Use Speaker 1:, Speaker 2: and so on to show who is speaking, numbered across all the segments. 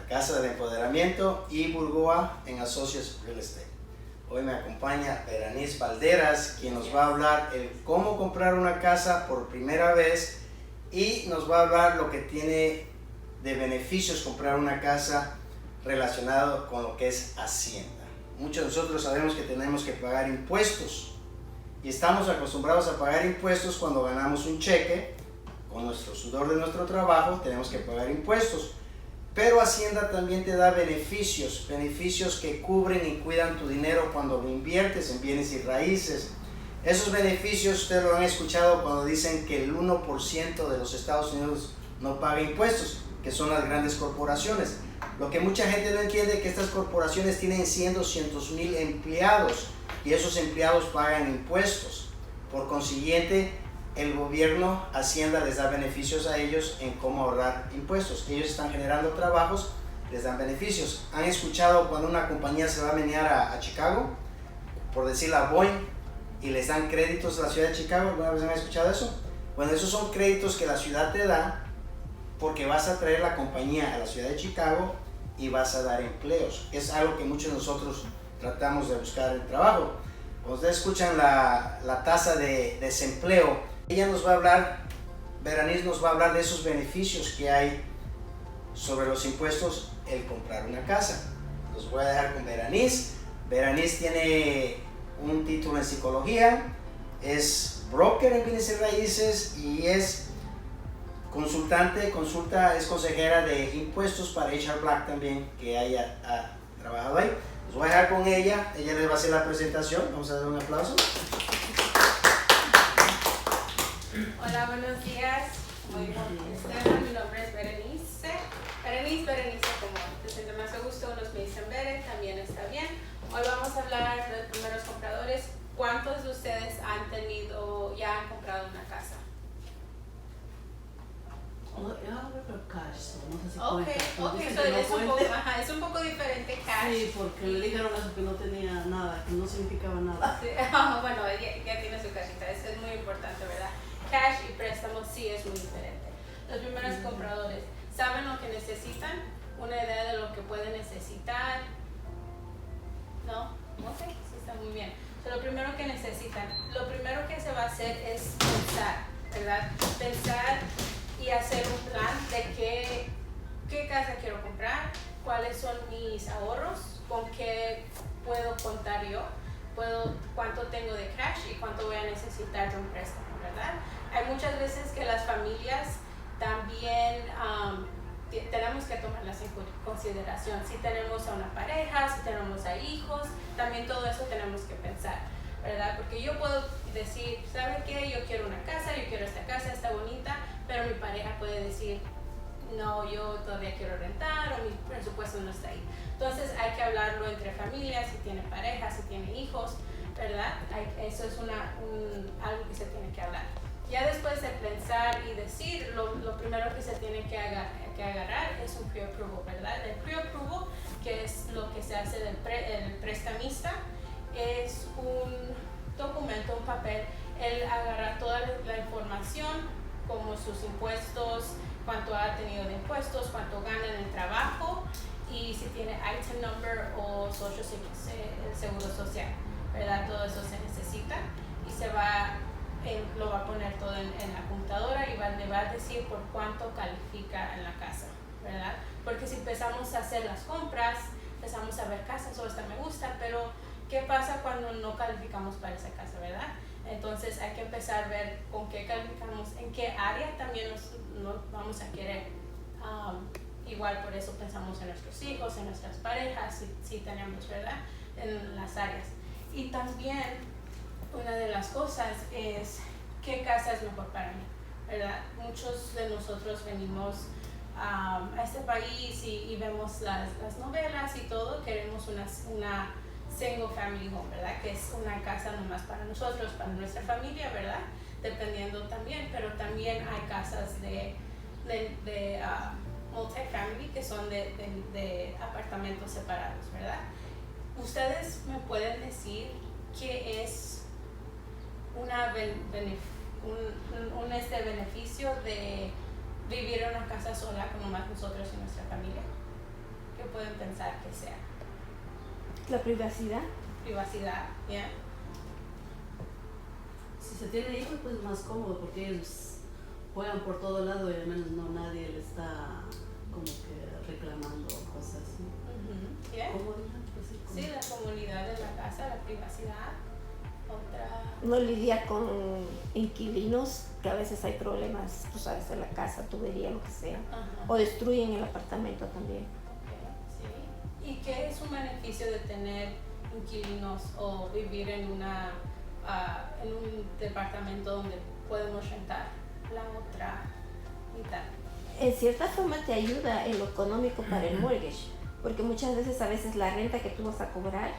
Speaker 1: Casa de Empoderamiento y Burgoa en Associates Real Estate. Hoy me acompaña Berenice Valderas, quien nos va a hablar el cómo comprar una casa por primera vez y nos va a hablar lo que tiene de beneficios comprar una casa relacionado con lo que es Hacienda. Muchos de nosotros sabemos que tenemos que pagar impuestos y estamos acostumbrados a pagar impuestos cuando ganamos un cheque, con nuestro sudor de nuestro trabajo tenemos que pagar impuestos. Pero Hacienda también te da beneficios que cubren y cuidan tu dinero cuando lo inviertes en bienes y raíces. Esos beneficios ustedes lo han escuchado cuando dicen que el 1% de los Estados Unidos no paga impuestos, que son las grandes corporaciones. Lo que mucha gente no entiende es que estas corporaciones tienen 100, 200 mil empleados y esos empleados pagan impuestos. Por consiguiente, el gobierno, Hacienda, les da beneficios a ellos en cómo ahorrar impuestos. Ellos están generando trabajos, les dan beneficios. ¿Han escuchado cuando una compañía se va a menear a Chicago? Por decir a Boeing, y les dan créditos a la ciudad de Chicago. ¿Alguna vez han escuchado eso? Bueno, esos son créditos que la ciudad te da porque vas a traer la compañía a la ciudad de Chicago y vas a dar empleos. Es algo que muchos de nosotros tratamos de buscar el trabajo. Cuando ustedes escuchan la tasa de desempleo, ella nos va a hablar, Berenice nos va a hablar de esos beneficios que hay sobre los impuestos el comprar una casa. Los voy a dejar con Berenice. Berenice tiene un título en psicología, es broker en bienes y raíces y es es consejera de impuestos para HR Black también, que ha trabajado ahí. Los voy a dejar con ella les va a hacer la presentación. Vamos a dar un aplauso.
Speaker 2: Hola, buenos días. Muy bien. Mi nombre es Berenice. Berenice, como te siento más a gusto, unos me dicen Beren, también está bien. Hoy vamos a hablar de los primeros compradores. ¿Cuántos de ustedes ya han comprado una casa? Es un poco diferente cash.
Speaker 3: Sí, porque le dijeron eso que no tenía nada, que no significaba nada.
Speaker 2: Sí. Bueno, ya tiene su casita, eso es muy importante, ¿verdad? Cash y préstamos sí es muy diferente. Los primeros compradores saben lo que necesitan, una idea de lo que pueden necesitar. ¿No? Ok, sí está muy bien. So, lo primero que necesitan, lo primero que se va a hacer es pensar, ¿verdad? Pensar y hacer un plan de qué casa quiero comprar, cuáles son mis ahorros, con qué puedo contar yo, cuánto tengo de cash y cuánto voy a necesitar de un préstamo, ¿verdad? Hay muchas veces que las familias también tenemos que tomarlas en consideración. Si tenemos a una pareja, si tenemos a hijos, también todo eso tenemos que pensar, ¿verdad? Porque yo puedo decir, ¿sabe qué? Yo quiero una casa, yo quiero esta casa, está bonita, pero mi pareja puede decir, no, yo todavía quiero rentar o mi presupuesto no está ahí. Entonces hay que hablarlo entre familias, si tiene pareja, si tiene hijos, ¿verdad? Eso es algo que se tiene que hablar. Ya después de pensar y decir, lo primero que se tiene que agarrar es un pre-approval, ¿verdad? El pre-approval, que es lo que se hace del prestamista, es un documento, un papel. Él agarra toda la información, como sus impuestos, cuánto ha tenido de impuestos, cuánto gana en el trabajo y si tiene item number o social el seguro social, ¿verdad? Todo eso se necesita y lo va a poner todo en la computadora y le va a decir por cuánto califica en la casa, ¿verdad? Porque si empezamos a hacer las compras, empezamos a ver casas, esta me gusta, pero ¿qué pasa cuando no calificamos para esa casa, verdad? Entonces hay que empezar a ver con qué calificamos, en qué área también nos vamos a querer. Igual por eso pensamos en nuestros hijos, en nuestras parejas, si tenemos, ¿verdad? En las áreas. Y también una de las cosas es qué casa es mejor para mí, ¿verdad? Muchos de nosotros venimos a este país y vemos las novelas y todo, queremos una single family home, ¿verdad? Que es una casa nomás para nosotros, para nuestra familia, ¿verdad? Dependiendo también, pero también hay casas de multifamily que son de apartamentos separados, ¿verdad? ¿Ustedes me pueden decir qué es un beneficio de vivir en una casa sola con nomás nosotros y nuestra familia? ¿Qué pueden pensar que sea?
Speaker 4: La privacidad.
Speaker 2: Privacidad, ¿ya?
Speaker 3: Si se tiene hijos, pues más cómodo porque ellos juegan por todo lado y al menos no nadie le está como que reclamando o cosas así.
Speaker 2: ¿Ya?
Speaker 3: Comodidad, pues sí.
Speaker 2: Sí, la comunidad de la casa, la privacidad. Otra.
Speaker 4: No lidia con inquilinos, que a veces hay problemas, tú sabes, en la casa, tubería, lo que sea.
Speaker 2: Ajá.
Speaker 4: O destruyen el apartamento también.
Speaker 2: Ok, sí. ¿Y qué es un beneficio de tener inquilinos o vivir en en un departamento donde podemos rentar la otra mitad?
Speaker 4: En cierta forma te ayuda en lo económico para el mortgage, porque muchas veces la renta que tú vas a cobrar,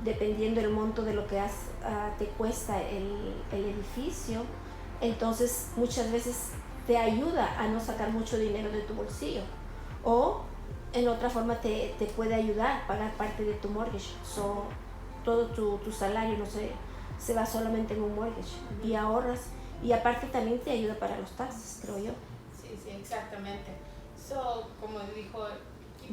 Speaker 4: dependiendo del monto de lo que te cuesta el edificio, entonces muchas veces te ayuda a no sacar mucho dinero de tu bolsillo, o en otra forma te puede ayudar a pagar parte de tu mortgage. Todo tu salario no se va solamente en un mortgage, y ahorras, y aparte también te ayuda para los taxes, creo yo.
Speaker 2: Sí, exactamente. Como dijo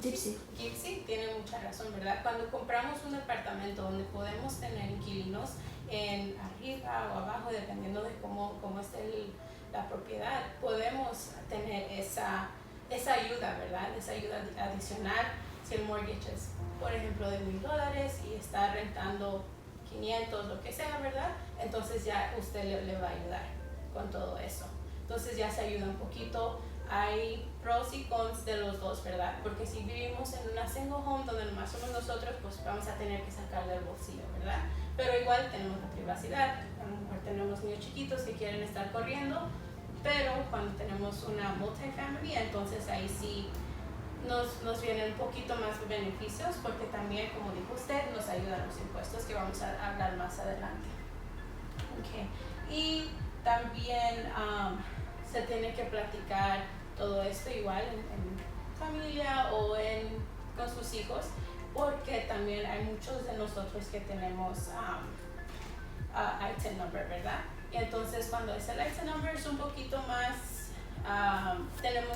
Speaker 4: Gypsy
Speaker 2: tiene mucha razón, ¿verdad? Cuando compramos un departamento donde podemos tener inquilinos en arriba o abajo, dependiendo de cómo esté la propiedad, podemos tener esa ayuda, ¿verdad? Esa ayuda adicional. Si el mortgage es, por ejemplo, de $1,000 y está rentando 500, lo que sea, ¿verdad? Entonces ya usted le va a ayudar con todo eso. Entonces ya se ayuda un poquito. Hay pros y cons de los dos, ¿verdad? Porque si vivimos en una single home donde nomás somos nosotros, pues vamos a tener que sacar del bolsillo, ¿verdad? Pero igual tenemos la privacidad. A lo mejor tenemos niños chiquitos que quieren estar corriendo, pero cuando tenemos una multifamily, entonces ahí sí nos vienen un poquito más de beneficios, porque también, como dijo usted, nos ayudan los impuestos, que vamos a hablar más adelante. Okay. Y también se tiene que platicar todo esto igual en familia o con sus hijos, porque también hay muchos de nosotros que tenemos ITIN number, ¿verdad? Y entonces cuando es el ITIN number es un poquito más,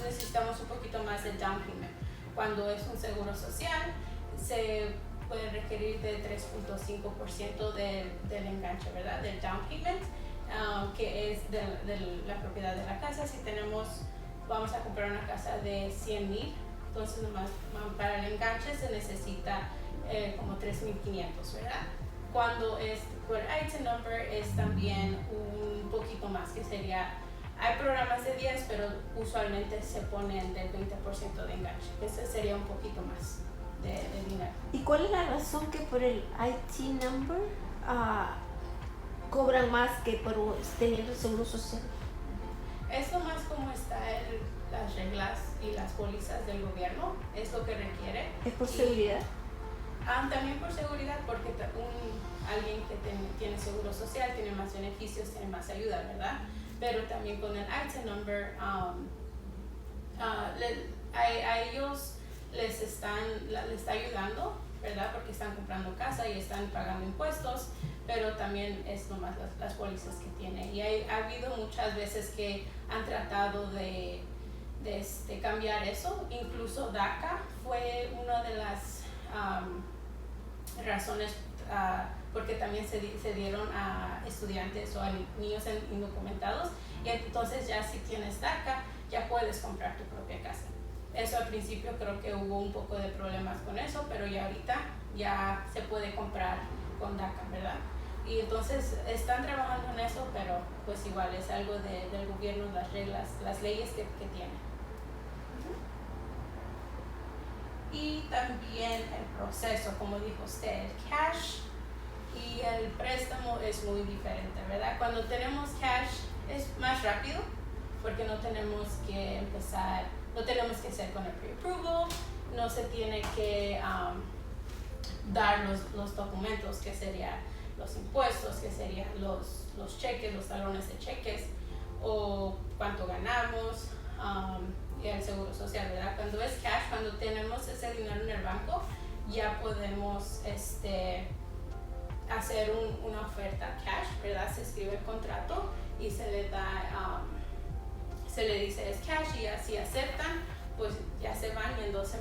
Speaker 2: necesitamos un poquito más de down payment. Cuando es un seguro social, se puede requerir de 3.5% del enganche, ¿verdad? Del down payment, que es de la propiedad de la casa. Si vamos a comprar una casa de 100,000, entonces nomás para el enganche se necesita como 3,500, ¿verdad? Cuando es por ITIN number es también un poquito más, que sería, hay programas de 10, pero usualmente se ponen del 20% de enganche. Ese sería un poquito más de dinero.
Speaker 4: ¿Y cuál es la razón que por el IT number cobran más que por teniendo el seguro social?
Speaker 2: Es lo más como está las reglas y las pólizas del gobierno, es lo que requiere.
Speaker 4: ¿Es por seguridad?
Speaker 2: También por seguridad, porque alguien que tiene seguro social tiene más beneficios, tiene más ayuda, ¿verdad? Pero también con el ITIN number, a ellos les está ayudando, ¿verdad? Porque están comprando casa y están pagando impuestos, pero también es nomás las pólizas que tiene. Y ha habido muchas veces que han tratado de cambiar eso. Incluso DACA fue una de las razones, porque también se dieron a estudiantes o a niños indocumentados, y entonces ya si tienes DACA ya puedes comprar tu propia casa. Eso al principio creo que hubo un poco de problemas con eso, pero ya ahorita ya se puede comprar con DACA, ¿verdad? Y entonces están trabajando en eso, pero pues igual es algo del gobierno, las reglas, las leyes que tienen. Y también el proceso, como dijo usted, el cash y el préstamo es muy diferente, ¿verdad? Cuando tenemos cash es más rápido, porque no tenemos que hacer con el pre-approval, no se tiene que dar los documentos, que serían los impuestos, que serían los cheques, los talones de cheques, o cuánto ganamos, y el seguro social, ¿verdad? Cuando es cash, cuando tenemos ese dinero en el banco, ya podemos hacer una oferta cash, ¿verdad? Se escribe el contrato y se le da, se le dice es cash, y así aceptan, pues ya se van, y entonces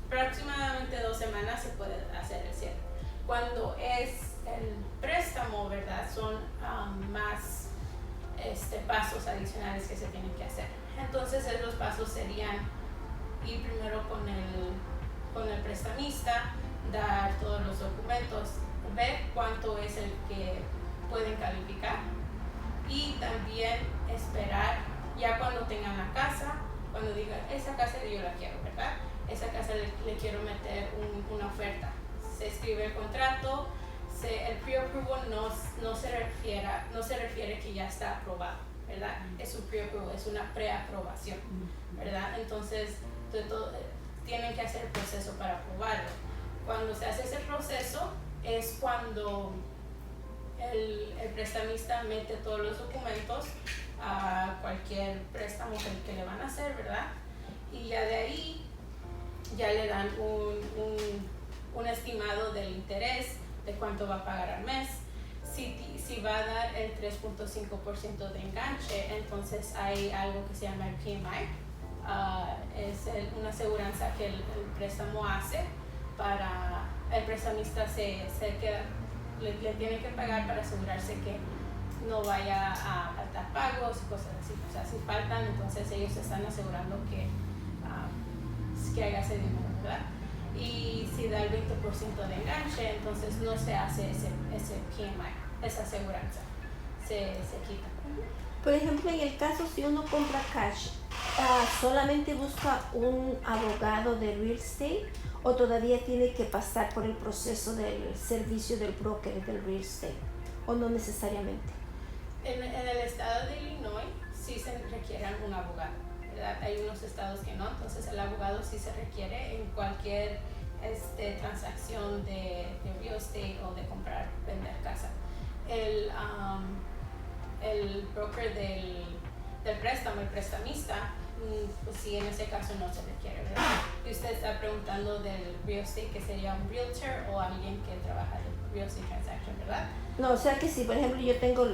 Speaker 2: aproximadamente 2 semanas se puede hacer el cierre. Cuando es el préstamo, ¿verdad? Son más pasos adicionales que se tienen que hacer. Entonces los pasos serían ir primero con el prestamista, dar todos los documentos, ver cuánto es el que pueden calificar y también esperar ya cuando tengan la casa, cuando digan, esa casa yo la quiero, ¿verdad? Esa casa le quiero meter una oferta. Se escribe el contrato, el pre-approval no se refiere que ya está aprobado, ¿verdad? Es un pre-approval, es una preaprobación, ¿verdad? Entonces, tienen que hacer el proceso para aprobarlo. Cuando se hace ese proceso es cuando el prestamista mete todos los documentos a cualquier préstamo que le van a hacer, ¿verdad? Y ya de ahí ya le dan un estimado del interés, de cuánto va a pagar al mes. Si va a dar el 3.5% de enganche, entonces hay algo que se llama el PMI. Es una aseguranza que el préstamo hace para el prestamista le tiene que pagar para asegurarse que no vaya a faltar pagos y cosas así. O sea, si faltan, entonces ellos están asegurando que haga ese dinero, ¿verdad? Y si da el 20% de enganche, entonces no se hace ese PMI, esa aseguranza, se quita.
Speaker 4: Por ejemplo, en el caso si uno compra cash, ¿solamente busca un abogado de real estate o todavía tiene que pasar por el proceso del servicio del broker del real estate? ¿O no necesariamente?
Speaker 2: En el estado de Illinois sí se requiere un abogado, ¿verdad? Hay unos estados que no, entonces el abogado sí se requiere en cualquier transacción de real estate o de comprar, vender casa. El broker del préstamo, el prestamista, pues sí, en ese caso no se requiere, ¿verdad? Y usted está preguntando del real estate, que sería un realtor o alguien que trabaja en real estate transaction, ¿verdad?
Speaker 4: No, o sea que si, por ejemplo, yo tengo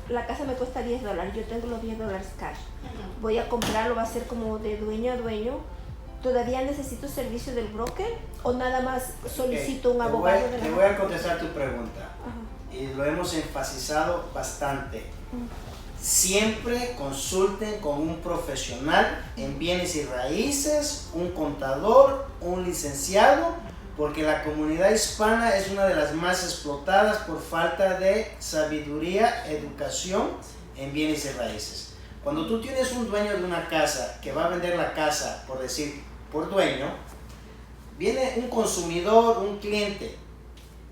Speaker 4: la casa me cuesta $10, yo tengo los $10 cash, voy a comprarlo, va a ser como de dueño a dueño, ¿todavía necesito servicio del broker o nada más solicito un abogado?
Speaker 1: Te voy a contestar tu pregunta.
Speaker 4: Ajá.
Speaker 1: Y lo hemos enfatizado bastante. Siempre consulten con un profesional en bienes y raíces, un contador, un licenciado, porque la comunidad hispana es una de las más explotadas por falta de sabiduría, educación en bienes y raíces. Cuando tú tienes un dueño de una casa que va a vender la casa, por decir, por dueño, viene un consumidor, un cliente.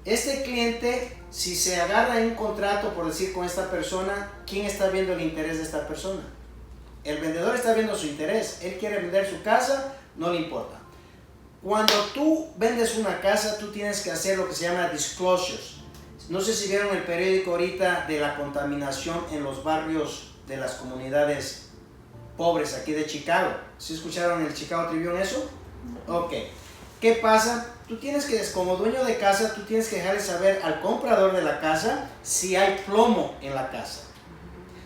Speaker 1: Este cliente, si se agarra en un contrato, por decir, con esta persona, ¿quién está viendo el interés de esta persona? El vendedor está viendo su interés. Él quiere vender su casa, no le importa. Cuando tú vendes una casa, tú tienes que hacer lo que se llama disclosures. No sé si vieron el periódico ahorita de la contaminación en los barrios de las comunidades pobres aquí de Chicago. ¿Sí escucharon el Chicago Tribune eso? Ok. ¿Qué pasa? Tú tienes que, como dueño de casa, tú tienes que dejarle saber al comprador de la casa si hay plomo en la casa,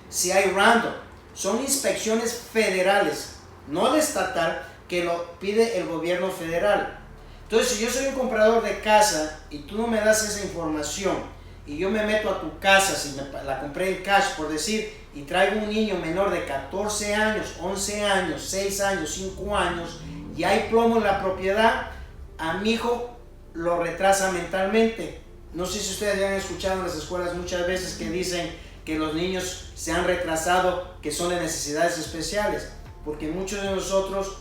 Speaker 1: si hay random. Son inspecciones federales, no de estatal, que lo pide el gobierno federal. Entonces, si yo soy un comprador de casa y tú no me das esa información y yo me meto a tu casa, si la compré en cash, por decir, y traigo un niño menor de 14 años, 11 años, 6 años, 5 años, y hay plomo en la propiedad, a mi hijo lo retrasa mentalmente. No sé si ustedes ya han escuchado en las escuelas muchas veces que dicen que los niños se han retrasado, que son de necesidades especiales, porque muchos de nosotros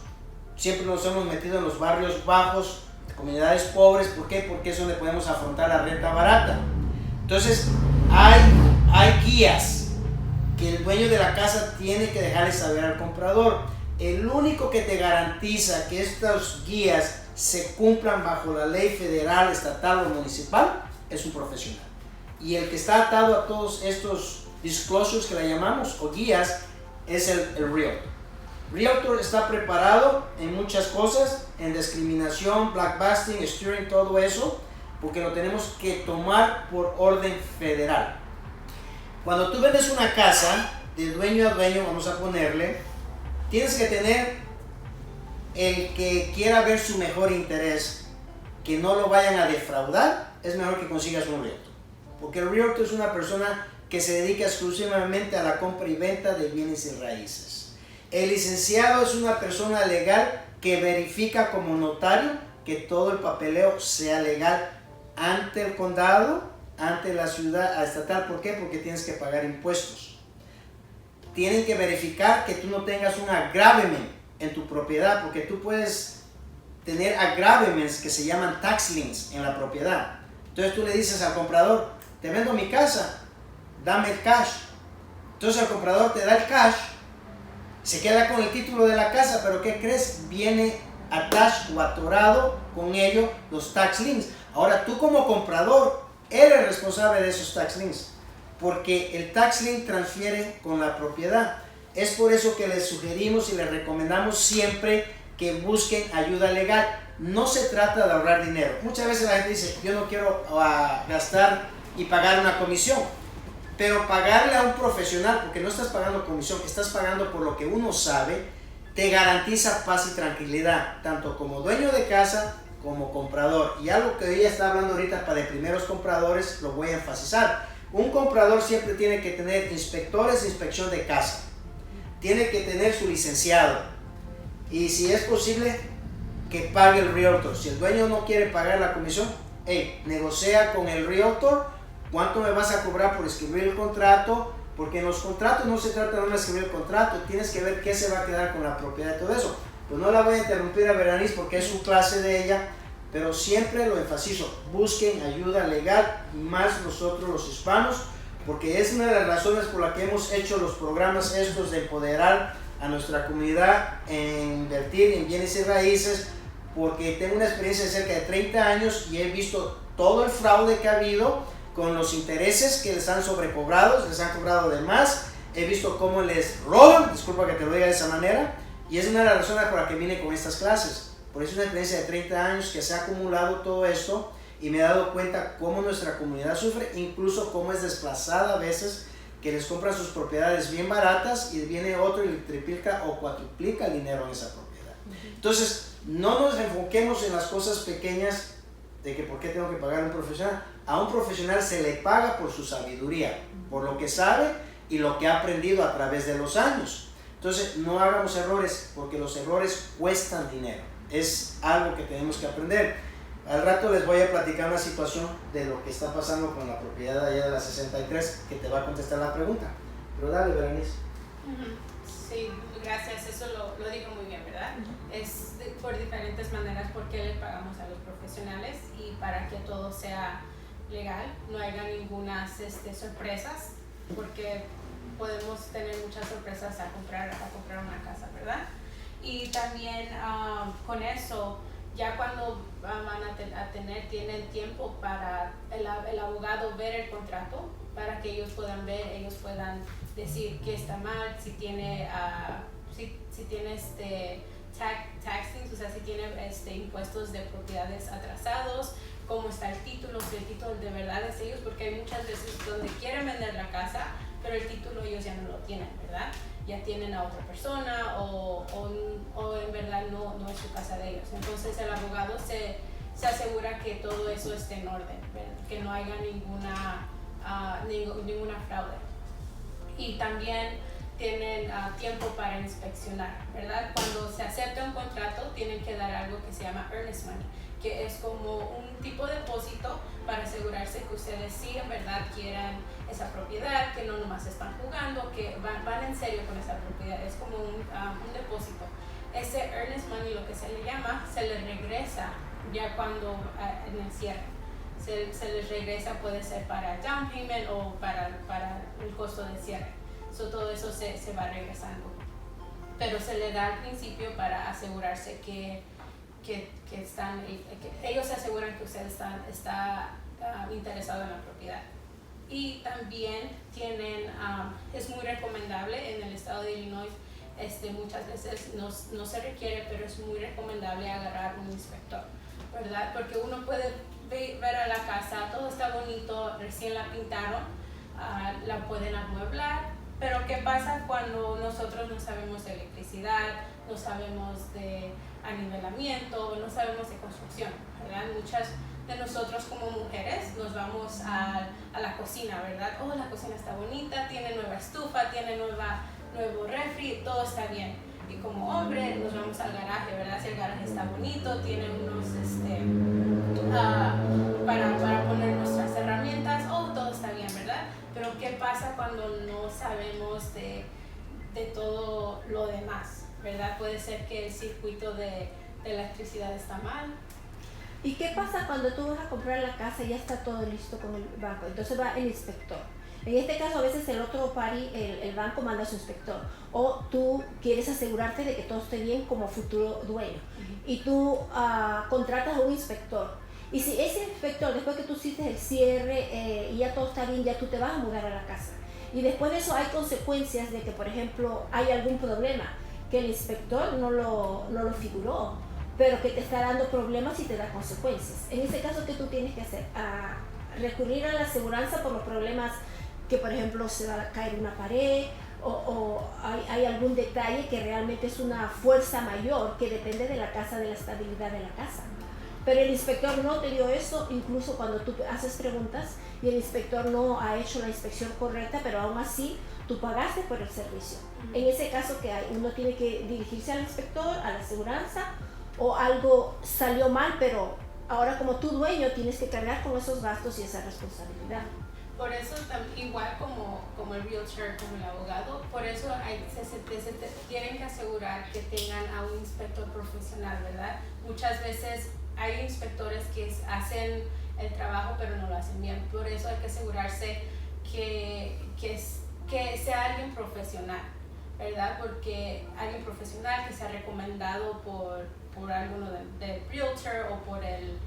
Speaker 1: siempre nos hemos metido en los barrios bajos, comunidades pobres. ¿Por qué? Porque es donde podemos afrontar la renta barata. Entonces, hay guías que el dueño de la casa tiene que dejarle saber al comprador. El único que te garantiza que estas guías se cumplan bajo la ley federal, estatal o municipal es un profesional. Y el que está atado a todos estos disclosures que le llamamos, o guías, es el realtor. Realtor está preparado en muchas cosas, en discriminación, blackbusting, steering, todo eso, porque lo tenemos que tomar por orden federal. Cuando tú vendes una casa de dueño a dueño, vamos a ponerle, tienes que tener el que quiera ver su mejor interés, que no lo vayan a defraudar, es mejor que consigas un realtor. Porque el realtor es una persona que se dedica exclusivamente a la compra y venta de bienes y raíces. El licenciado es una persona legal que verifica como notario que todo el papeleo sea legal ante el condado, ante la ciudad estatal. ¿Por qué? Porque tienes que pagar impuestos. Tienen que verificar que tú no tengas un agravement en tu propiedad, porque tú puedes tener agravaments que se llaman tax liens en la propiedad. Entonces tú le dices al comprador, te vendo mi casa, dame el cash. Entonces el comprador te da el cash, se queda con el título de la casa, pero ¿qué crees? Viene attached o atorado con ello los tax liens. Ahora tú como comprador eres responsable de esos tax liens, porque el tax lien transfiere con la propiedad. Es por eso que les sugerimos y les recomendamos siempre que busquen ayuda legal. No se trata de ahorrar dinero. Muchas veces la gente dice, yo no quiero gastar y pagar una comisión, pero pagarle a un profesional, porque no estás pagando comisión, estás pagando por lo que uno sabe, te garantiza paz y tranquilidad, tanto como dueño de casa como comprador. Y algo que ella está hablando ahorita para de primeros compradores, lo voy a enfatizar. Un comprador siempre tiene que tener inspectores de inspección de casa, tiene que tener su licenciado, y si es posible que pague el realtor. Si el dueño no quiere pagar la comisión, negocia con el realtor cuánto me vas a cobrar por escribir el contrato, porque en los contratos no se trata de escribir el contrato, tienes que ver qué se va a quedar con la propiedad y todo eso. Pues no la voy a interrumpir a Berenice porque es su clase de ella, pero siempre lo enfatizo, busquen ayuda legal, más nosotros los hispanos, porque es una de las razones por las que hemos hecho los programas estos de empoderar a nuestra comunidad en invertir en bienes y raíces, porque tengo una experiencia de cerca de 30 años y he visto todo el fraude que ha habido con los intereses que les han sobrecobrado, les han cobrado de más, he visto cómo les roban, disculpa que te lo diga de esa manera, y es una de las razones por las que vine con estas clases. Por eso es una experiencia de 30 años que se ha acumulado todo esto y me he dado cuenta cómo nuestra comunidad sufre, incluso cómo es desplazada a veces, que les compran sus propiedades bien baratas y viene otro y le triplica o cuatriplica el dinero en esa propiedad. Entonces, no nos enfoquemos en las cosas pequeñas de que por qué tengo que pagar a un profesional. A un profesional se le paga por su sabiduría, por lo que sabe y lo que ha aprendido a través de los años. Entonces, no hagamos errores, porque los errores cuestan dinero. Es algo que tenemos que aprender. Al rato les voy a platicar una situación de lo que está pasando con la propiedad allá de la 63, que te va a contestar la pregunta. Pero dale, Berenice.
Speaker 2: Sí, gracias, eso lo digo muy bien, ¿verdad? Es por diferentes maneras por qué le pagamos a los profesionales y para que todo sea legal, no haya ninguna sorpresas, porque podemos tener muchas sorpresas a comprar una casa, ¿verdad? Y también con eso, ya cuando tienen tiempo para el abogado ver el contrato, para que ellos puedan ver, ellos puedan decir qué está mal, si tiene taxings, o sea, si tiene impuestos de propiedades atrasados, cómo está el título, si el título de verdad es ellos, porque hay muchas veces donde quieren vender la casa, pero el título ellos ya no lo tienen, ¿verdad? Ya tienen a otra persona o en verdad no es su casa de ellos. Entonces el abogado se asegura que todo eso esté en orden, ¿verdad? Que no haya ninguna fraude. Y también tienen tiempo para inspeccionar, ¿verdad? Cuando se acepta un contrato tienen que dar algo que se llama earnest money, que es como un tipo de depósito para asegurarse que ustedes sí en verdad quieran esa propiedad, que no nomás están jugando, que van en serio con esa propiedad. Es como un depósito. Ese earnest money, lo que se le llama, se le regresa ya cuando en el cierre. Se les regresa, puede ser para down payment o para el costo de cierre. Todo eso se va regresando. Pero se le da al principio para asegurarse que ellos se aseguran que usted está interesado en la propiedad. Y también es muy recomendable en el estado de Illinois, muchas veces no se requiere, pero es muy recomendable agarrar un inspector, ¿verdad? Porque uno puede ver a la casa, todo está bonito, recién la pintaron, la pueden amueblar, pero ¿qué pasa cuando nosotros no sabemos de electricidad, no sabemos de anivelamiento, no sabemos de construcción, ¿verdad? Muchas de nosotros como mujeres nos vamos a la cocina, ¿verdad? Oh, la cocina está bonita, tiene nueva estufa, tiene nuevo refri, todo está bien. Y como hombre nos vamos al garaje, ¿verdad? Si el garaje está bonito, tiene unos, para poner nuestras herramientas, oh, todo está bien, ¿verdad? Pero ¿qué pasa cuando no sabemos de todo lo demás, ¿verdad? Puede ser que el circuito de electricidad está mal.
Speaker 4: ¿Y qué pasa cuando tú vas a comprar la casa y ya está todo listo con el banco? Entonces va el inspector. En este caso, a veces el otro party, el banco manda a su inspector. O tú quieres asegurarte de que todo esté bien como futuro dueño. Y tú contratas a un inspector. Y si ese inspector, después que tú hiciste el cierre y ya todo está bien, ya tú te vas a mudar a la casa. Y después de eso hay consecuencias de que, por ejemplo, hay algún problema que el inspector no lo figuró, pero que te está dando problemas y te da consecuencias. En ese caso, ¿qué tú tienes que hacer? Recurrir a la aseguranza por los problemas que, por ejemplo, se va a caer una pared o hay algún detalle que realmente es una fuerza mayor que depende de la casa, de la estabilidad de la casa. Pero el inspector no te dio eso, incluso cuando tú haces preguntas y el inspector no ha hecho la inspección correcta, pero aún así tú pagaste por el servicio. En ese caso, que uno tiene que dirigirse al inspector, a la aseguranza, o algo salió mal, pero ahora como tú dueño tienes que cargar con esos gastos y esa responsabilidad.
Speaker 2: Por eso, igual como el realtor, como el abogado, por eso se tienen que asegurar que tengan a un inspector profesional, ¿verdad? Muchas veces hay inspectores que hacen el trabajo pero no lo hacen bien, por eso hay que asegurarse que sea alguien profesional, ¿verdad? Porque alguien profesional que sea recomendado por alguno del realtor o por el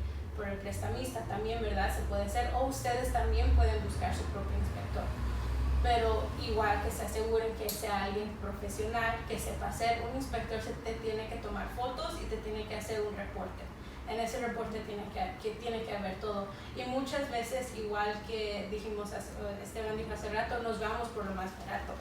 Speaker 2: prestamista también, ¿verdad? Se puede hacer, o ustedes también pueden buscar su propio inspector, pero igual que se aseguren que sea alguien profesional, que sepa hacer. Un inspector te tiene que tomar fotos y te tiene que hacer un reporte. En ese reporte tiene que haber todo, y muchas veces, igual que dijimos, Esteban dijo hace rato, nos vamos por lo más barato,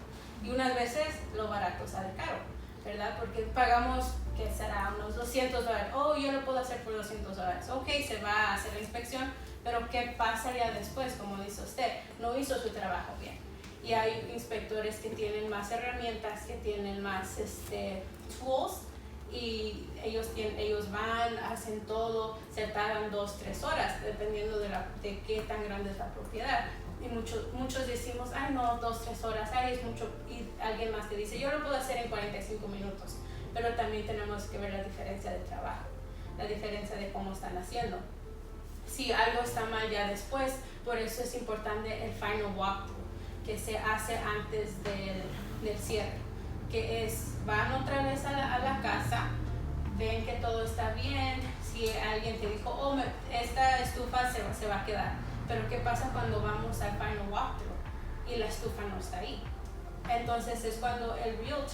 Speaker 2: y unas veces lo barato sale caro, ¿verdad? Porque pagamos, que será unos $200. Oh, yo lo puedo hacer por $200. Ok, se va a hacer la inspección, pero ¿qué pasa ya después? Como dice usted, no hizo su trabajo bien. Y hay inspectores que tienen más herramientas, que tienen más tools, y ellos van, hacen todo, se tardan 2-3 horas, dependiendo de qué tan grande es la propiedad. Y muchos decimos, ay no, 2-3 horas, ay es mucho, y alguien más te dice, yo lo puedo hacer en 45 minutos. Pero también tenemos que ver la diferencia de trabajo, la diferencia de cómo están haciendo. Si algo está mal ya después, por eso es importante el final walkthrough, que se hace antes del cierre, que van otra vez a la casa, ven que todo está bien. Si alguien te dijo, oh, esta estufa se va a quedar, pero ¿qué pasa cuando vamos al final walkthrough y la estufa no está ahí? Entonces es cuando el realtor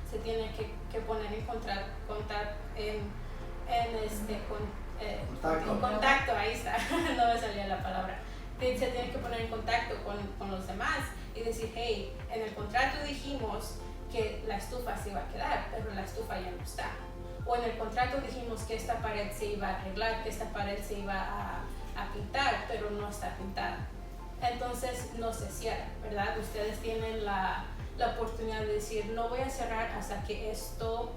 Speaker 2: se tiene que poner en contacto, ahí está, no me salía la palabra. Se tiene que poner en contacto con los demás y decir, hey, en el contrato dijimos que la estufa se iba a quedar, pero la estufa ya no está. O en el contrato dijimos que esta pared se iba a arreglar, que esta pared se iba a pintar, pero no está pintada. Entonces no se cierra, ¿verdad? Ustedes tienen la oportunidad de decir, no voy a cerrar hasta que esto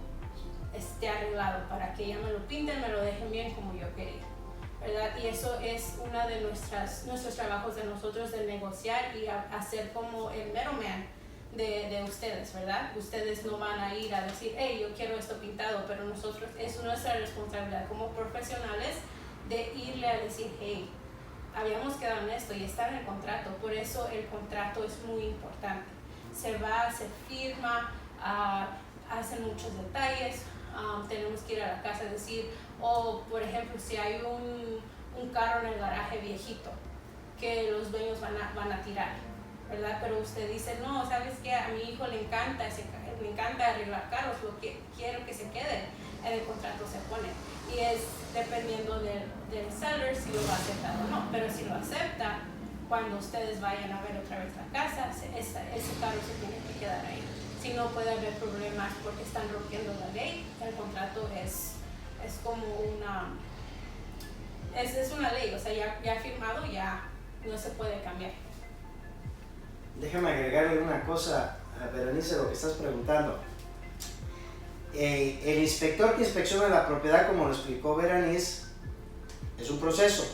Speaker 2: esté arreglado, para que ya me lo pinten, me lo dejen bien como yo quería, ¿verdad? Y eso es uno de nuestros trabajos de nosotros, de negociar y hacer como el middleman de ustedes, ¿verdad? Ustedes no van a ir a decir, hey, yo quiero esto pintado, pero nosotros, es nuestra responsabilidad como profesionales de irle a decir, hey, habíamos quedado en esto y está en el contrato. Por eso el contrato es muy importante. Se firma, hacen muchos detalles. Tenemos que ir a la casa y decir, por ejemplo, si hay un carro en el garaje viejito que los dueños van a tirar, ¿verdad? Pero usted dice, no, ¿sabes qué? A mi hijo le encanta arreglar carros, quiero que se quede. En el contrato se pone, y es dependiendo del seller si lo va a aceptar o no, pero si lo acepta, cuando ustedes vayan a ver otra vez la casa, ese carro se tiene que quedar ahí. si no puede haber problemas porque están rompiendo la ley. El contrato es como es una ley, o sea, ya firmado, ya no se puede cambiar.
Speaker 1: Déjame agregarle una cosa a Berenice, lo que estás preguntando. El inspector que inspecciona la propiedad, como lo explicó Berenice, es un proceso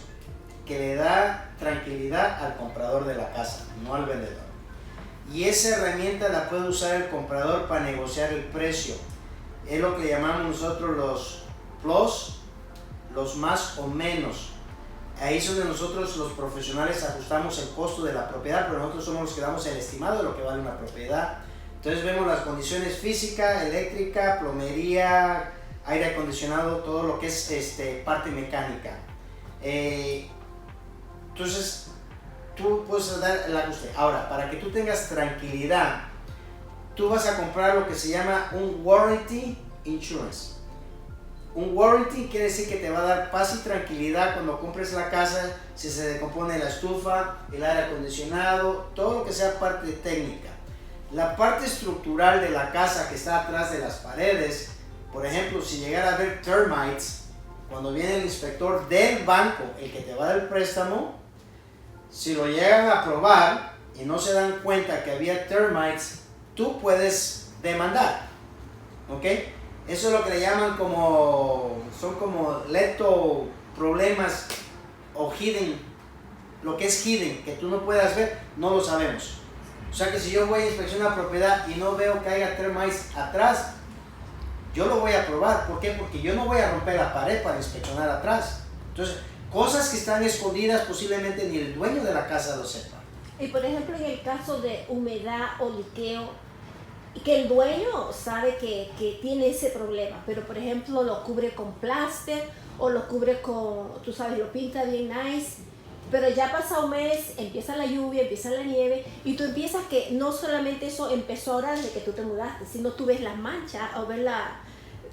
Speaker 1: que le da tranquilidad al comprador de la casa, no al vendedor. Y esa herramienta la puede usar el comprador para negociar el precio. Es lo que llamamos nosotros los plus, los más o menos. Ahí es donde nosotros los profesionales ajustamos el costo de la propiedad, pero nosotros somos los que damos el estimado de lo que vale una propiedad. Entonces vemos las condiciones física, eléctrica, plomería, aire acondicionado, todo lo que es parte mecánica. Entonces tú puedes dar el ajuste. Ahora, para que tú tengas tranquilidad, tú vas a comprar lo que se llama un warranty insurance. Un warranty quiere decir que te va a dar paz y tranquilidad cuando compres la casa, si se decompone la estufa, el aire acondicionado, todo lo que sea parte técnica. La parte estructural de la casa que está atrás de las paredes, por ejemplo, si llegara a haber termites, cuando viene el inspector del banco, el que te va a dar el préstamo, si lo llegan a probar y no se dan cuenta que había termites, tú puedes demandar, ¿ok? Eso es lo que le llaman son como problemas o hidden, lo que es hidden, que tú no puedas ver, no lo sabemos. O sea que si yo voy a inspeccionar una propiedad y no veo que haya termites atrás, yo lo voy a probar. ¿Por qué? Porque yo no voy a romper la pared para inspeccionar atrás. Entonces, cosas que están escondidas posiblemente ni el dueño de la casa lo sepa.
Speaker 4: Y por ejemplo, en el caso de humedad o liqueo, que el dueño sabe que tiene ese problema, pero por ejemplo lo cubre con pláster o lo cubre con, tú sabes, lo pinta bien nice, pero ya pasa un mes, empieza la lluvia, empieza la nieve y tú empiezas que no solamente eso empezó ahora desde que tú te mudaste, sino tú ves las manchas o ves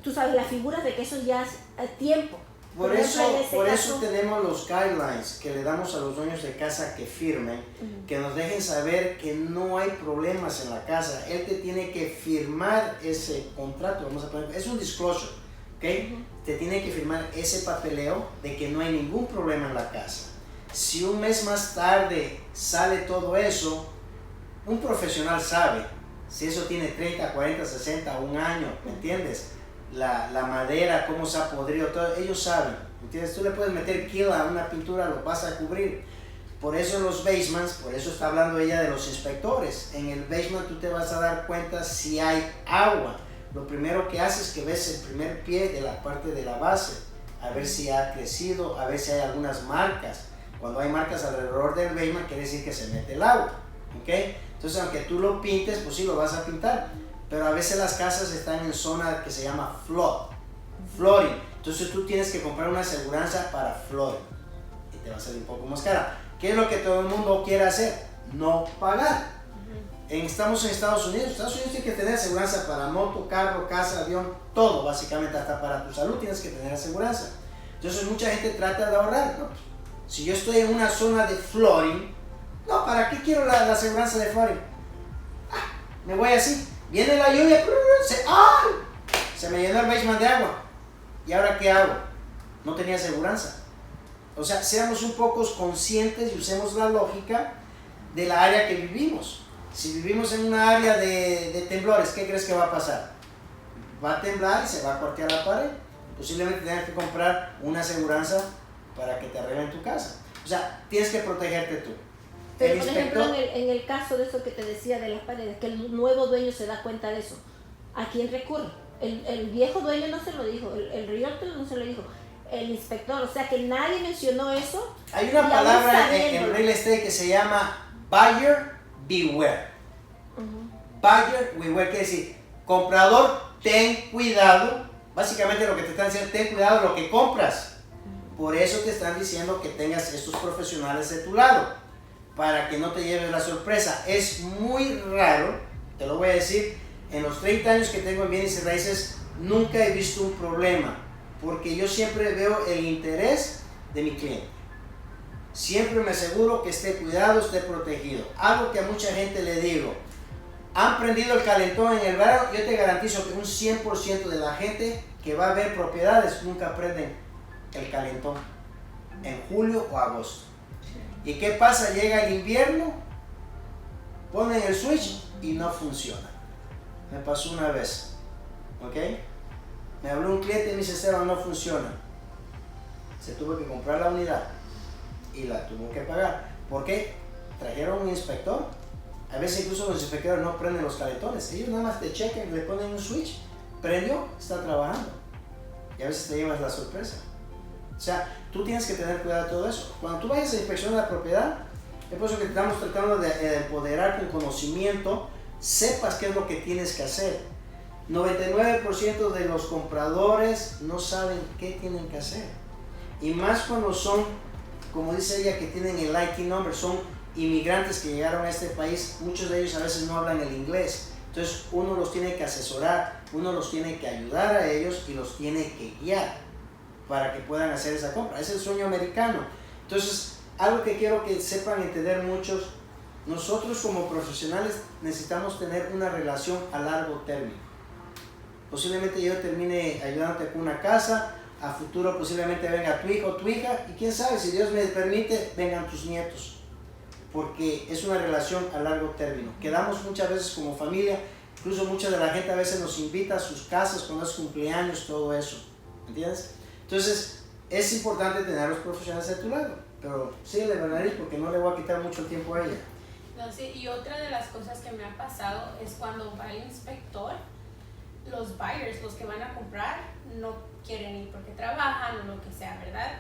Speaker 4: tú sabes, las figuras de que eso ya es tiempo.
Speaker 1: Por
Speaker 4: ejemplo,
Speaker 1: eso tenemos los guidelines que le damos a los dueños de casa que firmen, que nos dejen saber que no hay problemas en la casa. Él te tiene que firmar ese contrato, vamos a poner, es un disclosure, ¿ok? Te tiene que firmar ese papeleo de que no hay ningún problema en la casa. Si un mes más tarde sale todo eso, un profesional sabe si eso tiene 30, 40, 60, un año, ¿me entiendes? La madera, cómo se ha podrido, todo, ellos saben, ¿entiendes? Tú le puedes meter kila a una pintura, lo vas a cubrir. Por eso en los basements, por eso está hablando ella de los inspectores. En el basement tú te vas a dar cuenta si hay agua. Lo primero que haces es que ves el primer pie de la parte de la base, a ver si ha crecido, a ver si hay algunas marcas. Cuando hay marcas alrededor del basement, quiere decir que se mete el agua, ¿ok? Entonces, aunque tú lo pintes, pues sí lo vas a pintar. Pero a veces las casas están en zona que se llama flooding. Entonces tú tienes que comprar una aseguranza para flooding y te va a salir un poco más cara. ¿Qué es lo que todo el mundo quiere hacer? No pagar. Estamos en Estados Unidos. Estados Unidos tiene que tener aseguranza para moto, carro, casa, avión, todo básicamente, hasta para tu salud tienes que tener aseguranza. Entonces mucha gente trata de ahorrar, ¿no? Si yo estoy en una zona de flooding, no, ¿para qué quiero la aseguranza de flooding? Me voy así. Viene la lluvia, se me llenó el basement de agua. ¿Y ahora qué hago? No tenía aseguranza. O sea, seamos un poco conscientes y usemos la lógica de la área que vivimos. Si vivimos en una área de temblores, ¿qué crees que va a pasar? Va a temblar y se va a cuartear la pared. Posiblemente tengas que comprar una aseguranza para que te arreglen tu casa. O sea, tienes que protegerte tú.
Speaker 4: Pero por ejemplo, en el caso de eso que te decía de las paredes, que el nuevo dueño se da cuenta de eso, ¿a quién recurre? El viejo dueño no se lo dijo, el realtor no se lo dijo, el inspector, o sea que nadie mencionó eso.
Speaker 1: Hay una palabra en real estate que se llama buyer beware. Buyer beware quiere decir, comprador, ten cuidado. Básicamente lo que te están diciendo, ten cuidado de lo que compras. Por eso te están diciendo que tengas estos profesionales de tu lado, para que no te lleves la sorpresa. Es muy raro, te lo voy a decir, en los 30 años que tengo en bienes y raíces, nunca he visto un problema, porque yo siempre veo el interés de mi cliente. Siempre me aseguro que esté cuidado, esté protegido. Algo que a mucha gente le digo, han prendido el calentón en el verano, yo te garantizo que un 100% de la gente que va a ver propiedades nunca prenden el calentón en julio o agosto. ¿Y qué pasa? Llega el invierno, ponen el switch y no funciona. Me pasó una vez, ¿ok? Me habló un cliente y me dice, Esteban, no funciona. Se tuvo que comprar la unidad y la tuvo que pagar. ¿Por qué? Trajeron un inspector. A veces incluso los inspectores no prenden los calentones. Ellos nada más te chequen, le ponen un switch, prendió, está trabajando. Y a veces te llevas la sorpresa. O sea, tú tienes que tener cuidado de todo eso. Cuando tú vayas a inspeccionar la propiedad, es por eso que estamos tratando de empoderar con conocimiento, sepas qué es lo que tienes que hacer. 99% de los compradores no saben qué tienen que hacer. Y más cuando son, como dice ella, que tienen el IT number, son inmigrantes que llegaron a este país, muchos de ellos a veces no hablan el inglés. Entonces uno los tiene que asesorar, uno los tiene que ayudar a ellos y los tiene que guiar para que puedan hacer esa compra. Es el sueño americano. Entonces, algo que quiero que sepan entender muchos, nosotros como profesionales necesitamos tener una relación a largo término. Posiblemente yo termine ayudándote con una casa, a futuro posiblemente venga tu hijo o tu hija, y quién sabe, si Dios me permite, vengan tus nietos. Porque es una relación a largo término. Quedamos muchas veces como familia, incluso mucha de la gente a veces nos invita a sus casas cuando es cumpleaños, todo eso. ¿Entiendes? Entonces, es importante tener a los profesionales de tu lado. Pero síguele, Bernadette, porque no le voy a quitar mucho el tiempo a ella.
Speaker 2: No, sí, y otra de las cosas que me ha pasado es cuando va el inspector, los buyers, los que van a comprar, no quieren ir porque trabajan o lo que sea, ¿verdad?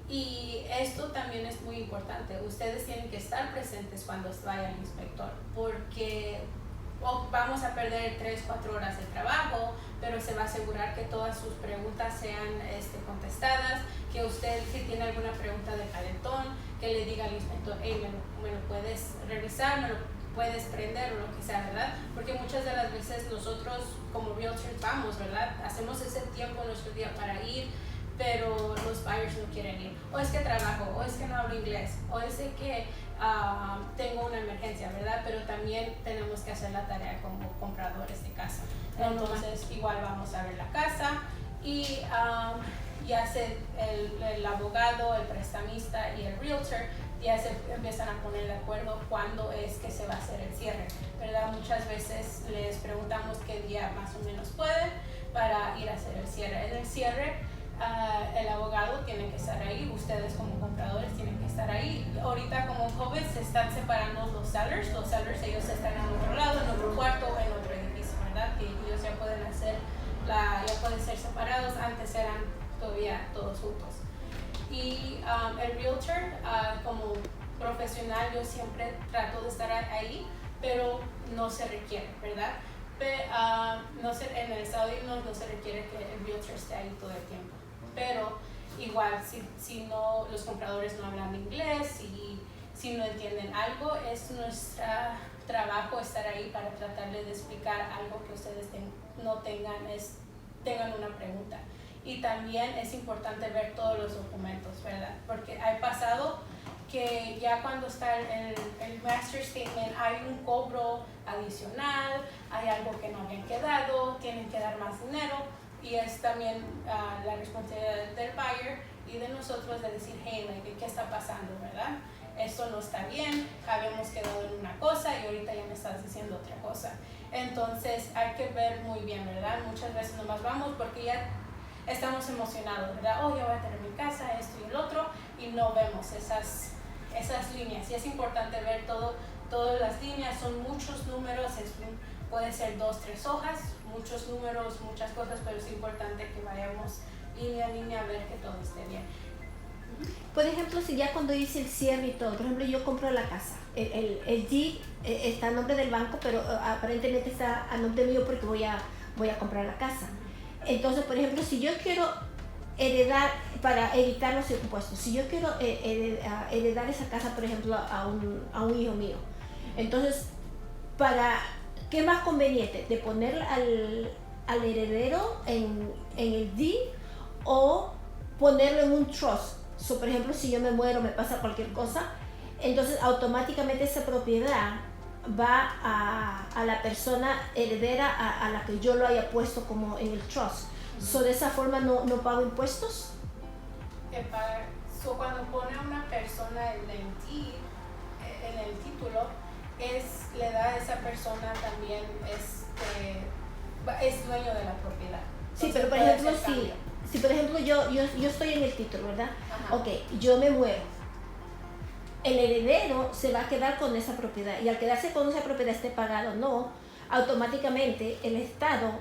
Speaker 2: Y esto también es muy importante. Ustedes tienen que estar presentes cuando vaya el inspector, porque vamos a perder 3-4 horas de trabajo, pero se va a asegurar que todas sus preguntas sean contestadas, que usted, si tiene alguna pregunta de calentón, que le diga al inspector, hey, me lo puedes revisar, me lo puedes prender o lo que sea, ¿verdad? Porque muchas de las veces nosotros como realtors vamos, ¿verdad? Hacemos ese tiempo en nuestro día para ir, pero los buyers no quieren ir. O es que trabajo, o es que no hablo inglés, o es que tengo una emergencia, ¿verdad? Pero también tenemos que hacer la tarea como compradores de casa. Entonces, igual vamos a ver la casa y ya el abogado, el prestamista y el realtor ya se empiezan a poner de acuerdo cuándo es que se va a hacer el cierre, ¿verdad? Muchas veces les preguntamos qué día más o menos pueden para ir a hacer el cierre. En el cierre, el abogado tiene que estar ahí, ustedes como compradores tienen que estar ahí. Ahorita como COVID se están separando los sellers ellos están en otro lado, en otro cuarto, en otro edificio, ¿verdad? Que ellos ya pueden ya pueden ser separados, antes eran todavía todos juntos. Y el realtor, como profesional, yo siempre trato de estar ahí, pero no se requiere, ¿verdad? En el estado de Illinois no se requiere que el realtor esté ahí todo el tiempo. Pero igual, si no, los compradores no hablan inglés y si no entienden algo, es nuestro trabajo estar ahí para tratarles de explicar algo que ustedes no tengan una pregunta. Y también es importante ver todos los documentos, ¿verdad? Porque ha pasado que ya cuando está el master statement hay un cobro adicional, hay algo que no habían quedado, tienen que dar más dinero, y es también la responsabilidad del buyer y de nosotros de decir, hey, ¿qué está pasando, verdad? Esto no está bien, habíamos quedado en una cosa y ahorita ya me estás diciendo otra cosa. Entonces hay que ver muy bien, ¿verdad? Muchas veces nomás vamos porque ya estamos emocionados, ¿verdad? Oh, ya voy a tener mi casa, esto y el otro, y no vemos esas líneas. Y es importante ver todas las líneas, son muchos números, puede ser 2-3 hojas, muchos números, muchas cosas, pero es importante que vayamos línea a línea a ver que todo esté bien.
Speaker 4: Por ejemplo, si ya cuando hice el cierre y todo, por ejemplo, yo compro la casa, el deed está a nombre del banco, pero aparentemente está a nombre mío porque voy a comprar la casa. Entonces, por ejemplo, si yo quiero heredar, para evitar los impuestos, si yo quiero heredar esa casa, por ejemplo, a un hijo mío, entonces, ¿qué es más conveniente? ¿De poner al heredero en el deed o ponerlo en un trust? So, por ejemplo, si yo me muero, me pasa cualquier cosa, entonces automáticamente esa propiedad va a la persona heredera a la que yo lo haya puesto como en el trust. So, de esa forma no pago impuestos.
Speaker 2: So, cuando pone a una persona en el título, le da a esa persona también es dueño de la propiedad.
Speaker 4: Sí,
Speaker 2: Entonces,
Speaker 4: pero por
Speaker 2: puede
Speaker 4: ejemplo,
Speaker 2: hacer cambio.
Speaker 4: si por ejemplo yo estoy en el título, ¿verdad?
Speaker 2: Ajá.
Speaker 4: Ok, yo me muero. El heredero se va a quedar con esa propiedad y al quedarse con esa propiedad, esté pagado o no, automáticamente el Estado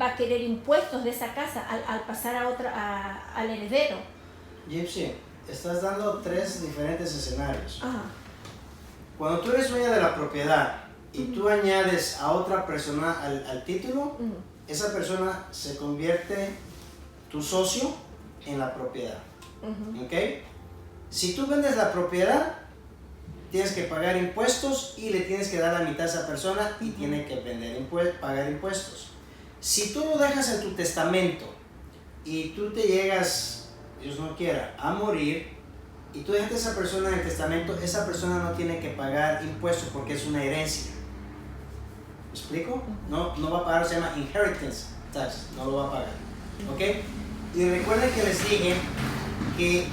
Speaker 4: va a querer impuestos de esa casa al pasar al heredero.
Speaker 1: Gypsy, estás dando 3 diferentes escenarios.
Speaker 4: Ajá.
Speaker 1: Cuando tú eres dueña de la propiedad y tú añades a otra persona al título, esa persona se convierte tu socio en la propiedad. ¿Ok? Si tú vendes la propiedad, tienes que pagar impuestos y le tienes que dar la mitad a esa persona y tiene que pagar impuestos. Si tú lo dejas en tu testamento y tú te llegas, Dios no quiera, a morir y tú dejas a esa persona en el testamento, esa persona no tiene que pagar impuestos porque es una herencia. ¿Me explico? No va a pagar, se llama inheritance tax, no lo va a pagar. ¿Ok? Y recuerden que les dije que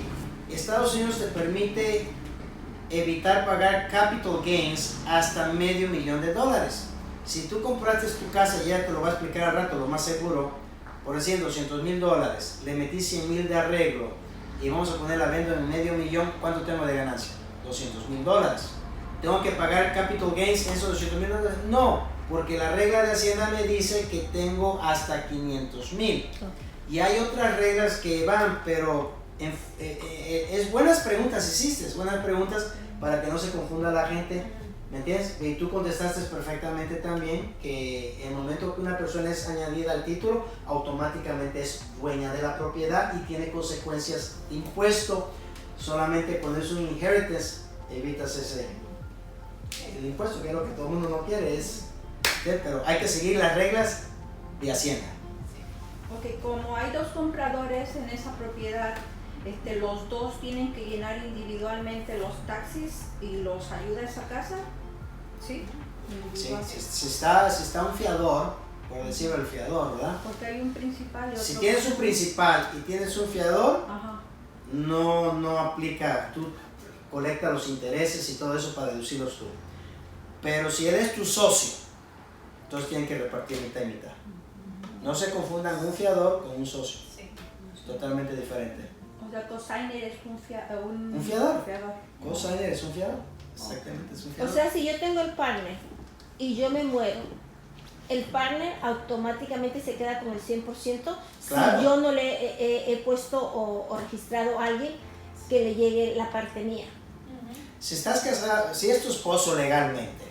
Speaker 1: Estados Unidos te permite evitar pagar capital gains hasta $500,000. Si tú compraste tu casa, ya te lo voy a explicar al rato, lo más seguro, por decir $200,000, le metí $100,000 de arreglo y vamos a poner la venta en $500,000, ¿cuánto tengo de ganancia? $200,000. ¿Tengo que pagar capital gains en esos $200,000? No, porque la regla de Hacienda me dice que tengo hasta $500,000. Y hay otras reglas que van, pero es buenas preguntas hiciste, buenas preguntas para que no se confunda la gente, ¿me entiendes? Y tú contestaste perfectamente también que en el momento que una persona es añadida al título, automáticamente es dueña de la propiedad y tiene consecuencias de impuesto. Solamente cuando es un inheritance evitas el impuesto, que es lo que todo el mundo no quiere, pero hay que seguir las reglas de Hacienda.
Speaker 5: Ok, como hay 2 compradores en esa propiedad, los 2 tienen que llenar individualmente los taxis y los ayuda a esa casa, ¿sí?
Speaker 1: Sí, si está un fiador, por decirlo el fiador, ¿verdad?
Speaker 5: Porque hay un principal y otro.
Speaker 1: Si tienes un principal y tienes un fiador,
Speaker 5: Ajá.
Speaker 1: no aplica, tú colectas los intereses y todo eso para deducirlos tú. Pero si eres tu socio, entonces tienen que repartir mitad y mitad. No se confundan un fiador con un socio.
Speaker 2: Sí.
Speaker 1: Totalmente diferente.
Speaker 5: O sea, cosigner es un fiador.
Speaker 1: ¿Un fiador? Cosigner es un fiador. Exactamente, es un fiador.
Speaker 4: O sea, si yo tengo el partner y yo me muero, el partner automáticamente se queda con el 100%.
Speaker 1: Claro.
Speaker 4: Si yo no le he puesto o registrado a alguien que le llegue la parte mía.
Speaker 1: Si estás casado, si es tu esposo legalmente,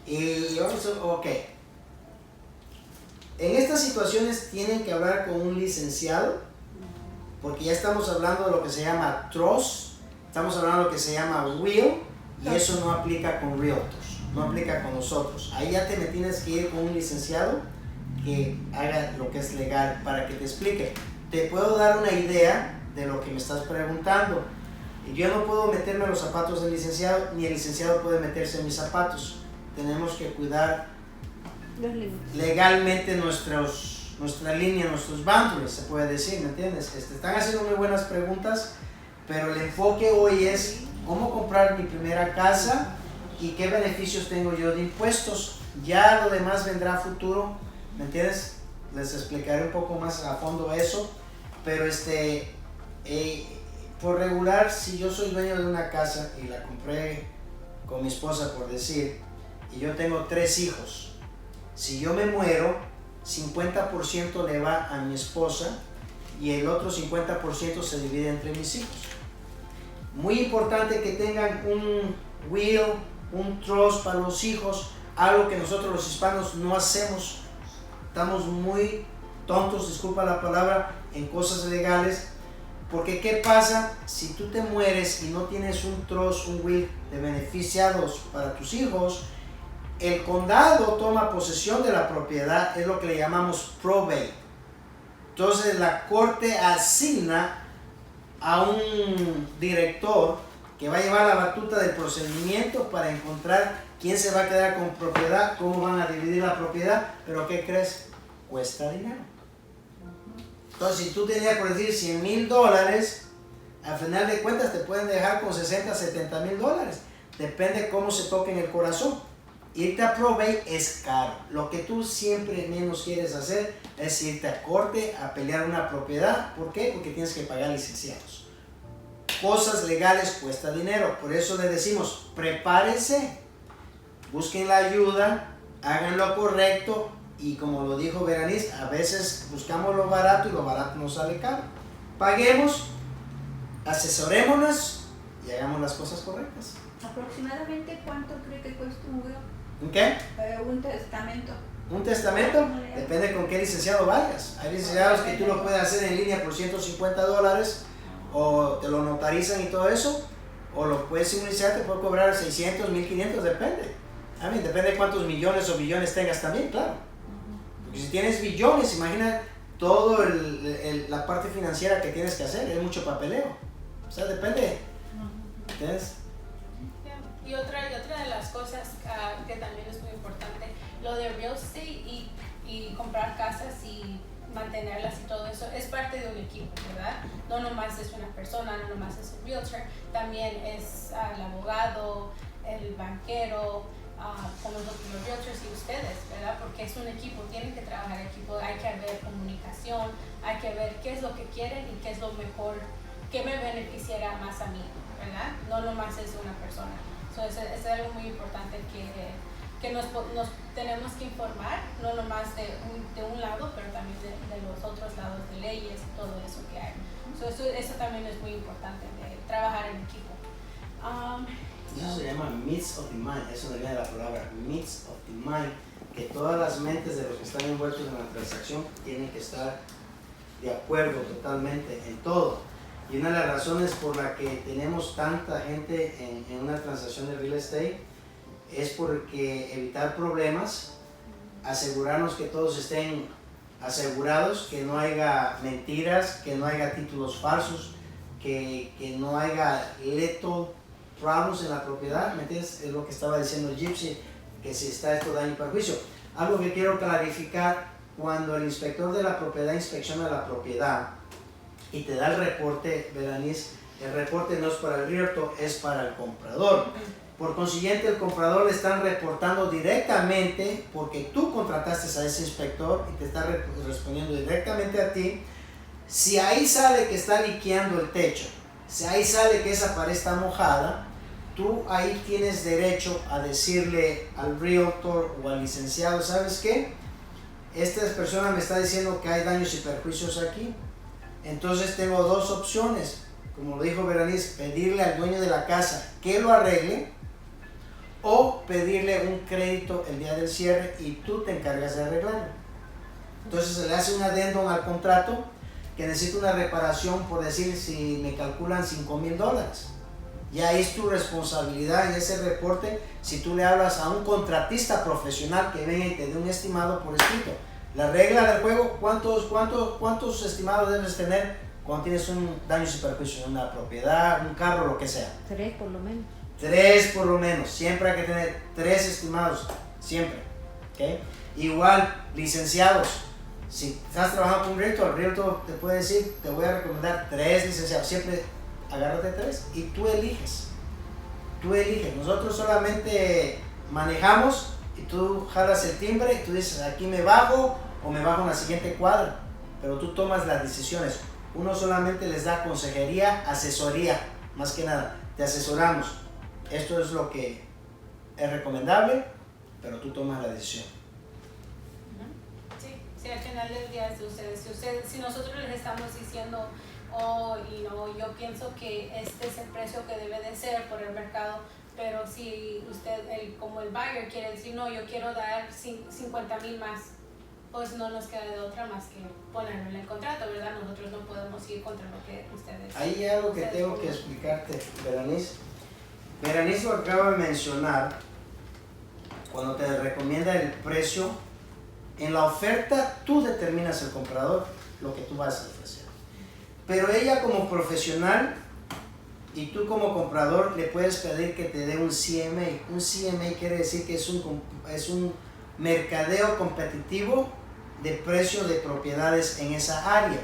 Speaker 1: y vamos a, ok, en estas situaciones tienen que hablar con un licenciado, porque ya estamos hablando de lo que se llama trust, estamos hablando de lo que se llama will, y eso no aplica con realtors, no aplica con nosotros. Ahí ya te me tienes que ir con un licenciado que haga lo que es legal para que te explique. Te puedo dar una idea de lo que me estás preguntando. Yo no puedo meterme en los zapatos del licenciado, ni el licenciado puede meterse en mis zapatos. Tenemos que cuidar
Speaker 4: Los límites.
Speaker 1: legalmente nuestra línea, nuestros boundaries, se puede decir, ¿me entiendes? Están haciendo muy buenas preguntas, pero el enfoque hoy es cómo comprar mi primera casa y qué beneficios tengo yo de impuestos. Ya lo demás vendrá a futuro, ¿me entiendes? Les explicaré un poco más a fondo eso, pero por regular, si yo soy dueño de una casa y la compré con mi esposa, por decir, y yo tengo 3 hijos, si yo me muero, 50% le va a mi esposa y el otro 50% se divide entre mis hijos. Muy importante que tengan un will, un trust para los hijos, algo que nosotros los hispanos no hacemos. Estamos muy tontos, disculpa la palabra, en cosas legales. Porque ¿qué pasa si tú te mueres y no tienes un trust, un will de beneficiados para tus hijos? El condado toma posesión de la propiedad, es lo que le llamamos probate. Entonces la corte asigna a un director que va a llevar la batuta del procedimiento para encontrar quién se va a quedar con propiedad, cómo van a dividir la propiedad, pero ¿qué crees? Cuesta dinero. Entonces, si tú tenías, por decir, $100,000, al final de cuentas te pueden dejar con $60,000, $70,000. Depende cómo se toque en el corazón. Irte a probate es caro. Lo que tú siempre menos quieres hacer es irte a corte a pelear una propiedad. ¿Por qué? Porque tienes que pagar licenciados. Cosas legales cuesta dinero. Por eso le decimos, prepárense, busquen la ayuda, hagan lo correcto. Y como lo dijo Berenice, a veces buscamos lo barato y lo barato nos sale caro. Paguemos, asesorémonos y hagamos las cosas correctas.
Speaker 5: ¿Aproximadamente cuánto cree que cuesta un will?
Speaker 1: ¿Un qué?
Speaker 5: Un testamento.
Speaker 1: ¿Un testamento? Depende con qué licenciado vayas. Hay licenciados que tú lo puedes hacer en línea por $150 o te lo notarizan y todo eso, o lo puedes un licenciado te puede cobrar 600, 1500, depende. Depende de cuántos millones o billones tengas también, claro. Porque si tienes billones, imagina todo la parte financiera que tienes que hacer, es mucho papeleo. O sea, depende. ¿Entiendes?
Speaker 2: Y otra de las cosas que también es muy importante, lo de real estate y comprar casas y mantenerlas y todo eso, es parte de un equipo, ¿verdad? No nomás es una persona, no nomás es un realtor, también es el abogado, el banquero, con los realtors y ustedes, ¿verdad? Porque es un equipo, tienen que trabajar en equipo, hay que haber comunicación, hay que ver qué es lo que quieren y qué es lo mejor, qué me beneficiará más a mí, ¿verdad? No nomás es una persona. So, es algo muy importante que nos tenemos que informar, no nomás de un lado, pero también de los otros lados de leyes y todo eso que hay. So, eso también es muy importante, de trabajar en equipo.
Speaker 1: Eso se llama midst of the mind, eso viene de la palabra midst of the mind, que todas las mentes de los que están envueltos en la transacción tienen que estar de acuerdo totalmente en todo. Y una de las razones por la que tenemos tanta gente en una transacción de real estate es porque evitar problemas, asegurarnos que todos estén asegurados, que no haya mentiras, que no haya títulos falsos, que no haya lethal problems en la propiedad, ¿me entiendes? Es lo que estaba diciendo Gypsy, que si está esto daño y perjuicio. Algo que quiero clarificar, cuando el inspector de la propiedad inspecciona la propiedad y te da el reporte, Berenice, el reporte no es para el realtor, es para el comprador. Por consiguiente, el comprador le están reportando directamente, porque tú contrataste a ese inspector y te está respondiendo directamente a ti. Si ahí sale que está liqueando el techo, si ahí sale que esa pared está mojada, tú ahí tienes derecho a decirle al realtor o al licenciado, ¿sabes qué? Esta persona me está diciendo que hay daños y perjuicios aquí. Entonces tengo dos opciones, como lo dijo Berenice, pedirle al dueño de la casa que lo arregle o pedirle un crédito el día del cierre y tú te encargas de arreglarlo. Entonces se le hace un adendum al contrato que necesita una reparación, por decir, si me calculan $5,000. Ya es tu responsabilidad en ese reporte, si tú le hablas a un contratista profesional que venga y te dé un estimado por escrito. La regla del juego, ¿cuántos estimados debes tener cuando tienes un daño y perjuicio en una propiedad, un carro, lo que sea?
Speaker 4: 3 por lo menos.
Speaker 1: 3 por lo menos, siempre hay que tener 3 estimados, siempre. ¿Okay? Igual, licenciados, si estás trabajando con un realtor, el realtor te puede decir, te voy a recomendar 3 licenciados, siempre agárrate 3 y tú eliges. Nosotros solamente manejamos y tú jalas el timbre y tú dices, aquí me bajo o me bajo en la siguiente cuadra, pero tú tomas las decisiones. Uno solamente les da consejería, asesoría, más que nada, te asesoramos. Esto es lo que es recomendable, pero tú tomas la decisión.
Speaker 2: Sí, al final del día es de ustedes. Si nosotros les estamos diciendo, yo pienso que este es el precio que debe de ser por el mercado, pero si usted, como el buyer, quiere decir, no, yo quiero dar 50,000 más, pues no nos queda de otra más que ponerlo en el contrato, ¿verdad? Nosotros no podemos ir contra lo que ustedes...
Speaker 1: Hay algo que tengo que explicarte, Berenice. Berenice lo acaba de mencionar, cuando te recomienda el precio, en la oferta tú determinas el comprador lo que tú vas a ofrecer. Pero ella como profesional y tú como comprador le puedes pedir que te dé un CMA. Un CMA quiere decir que es un mercadeo competitivo de precio de propiedades en esa área.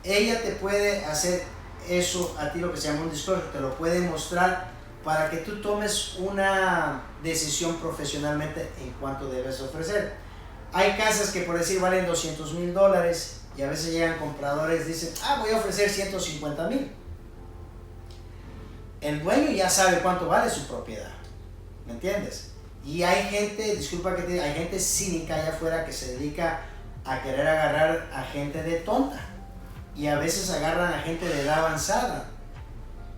Speaker 1: Ella te puede hacer eso a ti, lo que se llama un disclosure, te lo puede mostrar para que tú tomes una decisión profesionalmente en cuánto debes ofrecer. Hay casas que por decir valen $200,000 y a veces llegan compradores y dicen, voy a ofrecer 150,000. El dueño ya sabe cuánto vale su propiedad, ¿me entiendes? Y hay gente, disculpa que te diga, hay gente cínica allá afuera que se dedica a querer agarrar a gente de tonta. Y a veces agarran a gente de edad avanzada,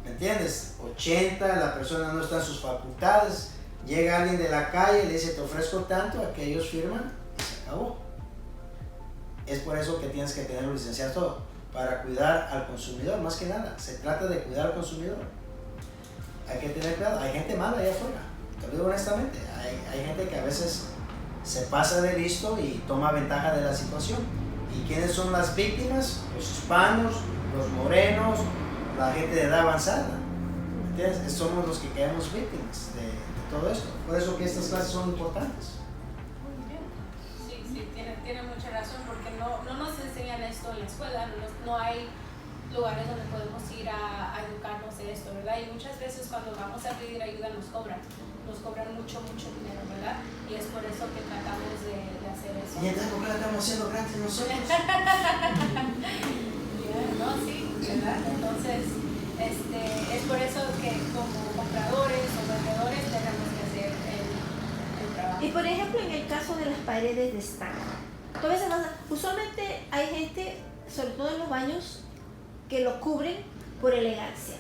Speaker 1: ¿me entiendes? 80, la persona no está en sus facultades, llega alguien de la calle y le dice, te ofrezco tanto, a que ellos firman y se acabó. Es por eso que tienes que tenerlo licenciado todo, para cuidar al consumidor, más que nada. Se trata de cuidar al consumidor. Hay que tener cuidado, hay gente mala allá afuera, te lo digo honestamente, hay gente que a veces se pasa de listo y toma ventaja de la situación. ¿Y quiénes son las víctimas? Los hispanos, los morenos, la gente de edad avanzada. ¿Me entiendes? Somos los que caemos víctimas de todo esto. Por eso que estas clases son importantes.
Speaker 2: Sí, tiene mucha razón, porque no nos enseñan esto en la escuela, no hay lugares donde podemos ir a educarnos de esto, ¿verdad? Y muchas veces cuando vamos a pedir ayuda nos cobran mucho dinero, ¿verdad? Y es por eso que tratamos de hacer eso.
Speaker 1: ¿Y entonces por qué la estamos haciendo gratis nosotros?
Speaker 2: No, sí, ¿verdad? Entonces, es por eso que como compradores o vendedores tenemos que hacer el trabajo.
Speaker 4: Y por ejemplo, en el caso de las paredes de estaca, usualmente hay gente, sobre todo en los baños, que lo cubren por elegancia,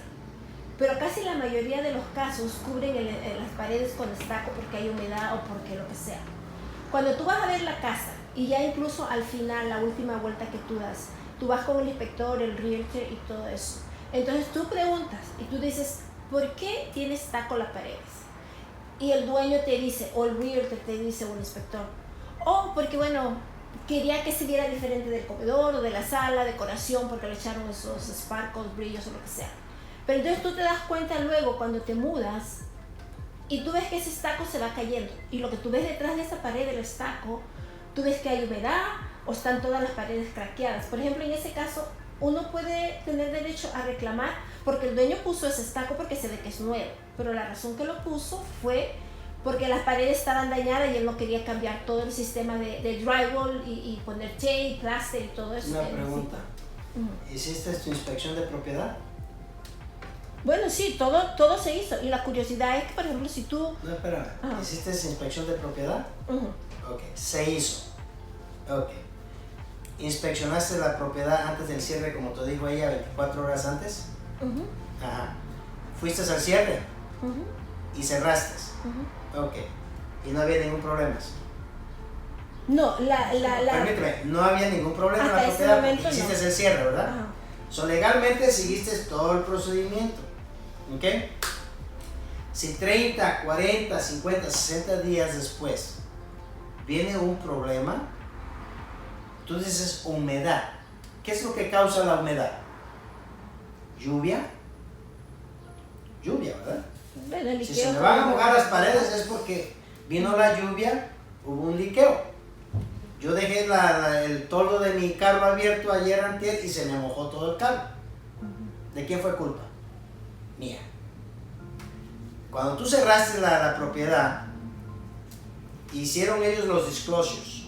Speaker 4: pero casi la mayoría de los casos cubren las paredes con estaco porque hay humedad o porque lo que sea. Cuando tú vas a ver la casa y ya incluso al final, la última vuelta que tú das, tú vas con el inspector, el realtor y todo eso, entonces tú preguntas y tú dices, ¿por qué tiene estaco las paredes? Y el dueño te dice, o el realtor te dice, o el inspector, porque bueno, quería que se viera diferente del comedor o de la sala, decoración, porque le echaron esos sparkles, brillos o lo que sea. Pero entonces tú te das cuenta luego cuando te mudas y tú ves que ese estaco se va cayendo y lo que tú ves detrás de esa pared del estaco, tú ves que hay humedad o están todas las paredes craqueadas. Por ejemplo, en ese caso, uno puede tener derecho a reclamar porque el dueño puso ese estaco porque se ve que es nuevo, pero la razón que lo puso fue porque las paredes estaban dañadas y él no quería cambiar todo el sistema de drywall y poner tape, plaster y todo eso.
Speaker 1: Una pregunta. ¿Hiciste tu inspección de propiedad?
Speaker 4: Bueno, sí, todo se hizo. Y la curiosidad es que, por ejemplo, si tú...
Speaker 1: No, espérame. ¿Hiciste esa inspección de propiedad? Ok, se hizo. Ok. ¿Inspeccionaste la propiedad antes del cierre, como te dijo ella, 24 horas antes? Ajá. ¿Fuiste al cierre? ¿Y cerraste? Ok. ¿Y no había ningún problema?
Speaker 4: No,
Speaker 1: Permíteme, no había ningún problema en la
Speaker 4: hasta ese
Speaker 1: propiedad
Speaker 4: momento
Speaker 1: porque hiciste
Speaker 4: no.
Speaker 1: el cierre, ¿verdad?
Speaker 4: Ajá.
Speaker 1: So, legalmente seguiste todo el procedimiento, ¿ok? Si 30, 40, 50, 60 días después viene un problema, tú dices humedad. ¿Qué es lo que causa la humedad? Lluvia, ¿verdad?
Speaker 4: Bueno,
Speaker 1: Si se me van a mojar las paredes es porque vino la lluvia, hubo un liqueo. Yo dejé el toldo de mi carro abierto ayer antier y se me mojó todo el carro. ¿De quién fue culpa? Mía. Cuando tú cerraste la propiedad, hicieron ellos los disclosures,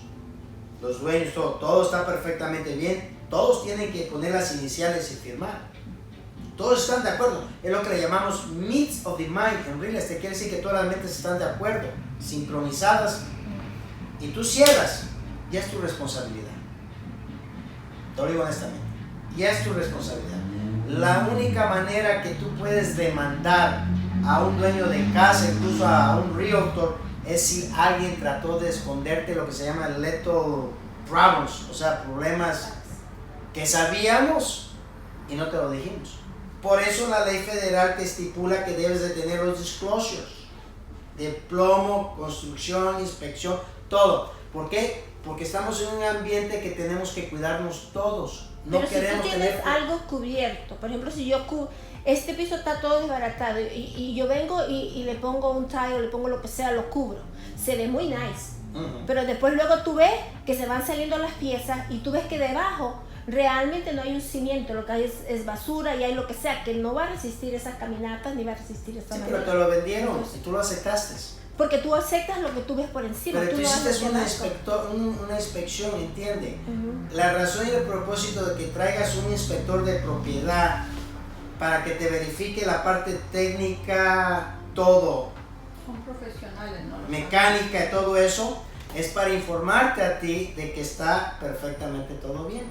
Speaker 1: los dueños, todo está perfectamente bien, todos tienen que poner las iniciales y firmar. Todos están de acuerdo. Es lo que le llamamos meets of the mind en real estate. Quiere decir que todas las mentes están de acuerdo, sincronizadas. Y tú cierras, ya es tu responsabilidad. Te lo digo honestamente, ya es tu responsabilidad. La única manera que tú puedes demandar a un dueño de casa, incluso a un realtor, es si alguien trató de esconderte lo que se llama little problems, o sea, problemas que sabíamos y no te lo dijimos. Por eso la ley federal te estipula que debes de tener los disclosures de plomo, construcción, inspección, todo. ¿Por qué? porque estamos en un ambiente que tenemos que cuidarnos todos. No
Speaker 4: Pero si tú
Speaker 1: queremos
Speaker 4: tienes
Speaker 1: tener...
Speaker 4: algo cubierto, por ejemplo, si yo este piso está todo desbaratado y yo vengo y le pongo un tile, le pongo lo que sea, lo cubro, se ve muy nice. Pero después luego tú ves que se van saliendo las piezas y tú ves que debajo realmente no hay un cimiento, lo que hay es basura y hay lo que sea, que no va a resistir esas caminatas ni va a resistir esa
Speaker 1: Sí,
Speaker 4: manera.
Speaker 1: pero te lo vendieron.
Speaker 4: Entonces,
Speaker 1: Y tú lo aceptaste.
Speaker 4: porque tú aceptas lo que tú ves por encima.
Speaker 1: Pero tú
Speaker 4: no haces
Speaker 1: hiciste una inspección, ¿entiende? La razón y el propósito de que traigas un inspector de propiedad para que te verifique la parte técnica, todo,
Speaker 5: Son profesionales, ¿no?
Speaker 1: mecánica y todo eso, es para informarte a ti de que está perfectamente todo bien.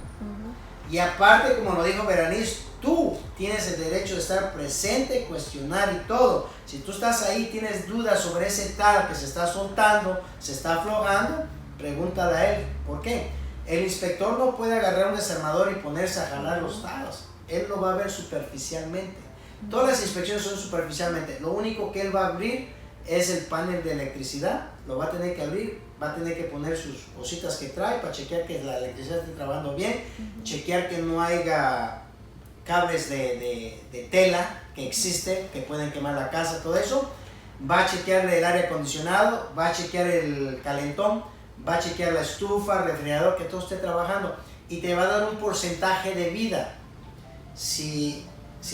Speaker 1: Y aparte, como lo dijo Berenice, tú tienes el derecho de estar presente, cuestionar y todo. Si tú estás ahí, tienes dudas sobre ese tal que se está soltando, se está aflojando, pregúntale a él. ¿Por qué? El inspector no puede agarrar un desarmador y ponerse a jalar los talos. Él lo va a ver superficialmente. Todas las inspecciones son superficialmente. Lo único que él va a abrir es el panel de electricidad. Lo va a tener que abrir, va a tener que poner sus cositas que trae para chequear que la electricidad esté trabajando bien, chequear que no haya cables de tela que existe, que pueden quemar la casa, todo eso. Va a chequear el aire acondicionado, va a chequear el calentón, va a chequear la estufa, el refrigerador, que todo esté trabajando y te va a dar un porcentaje de vida. Si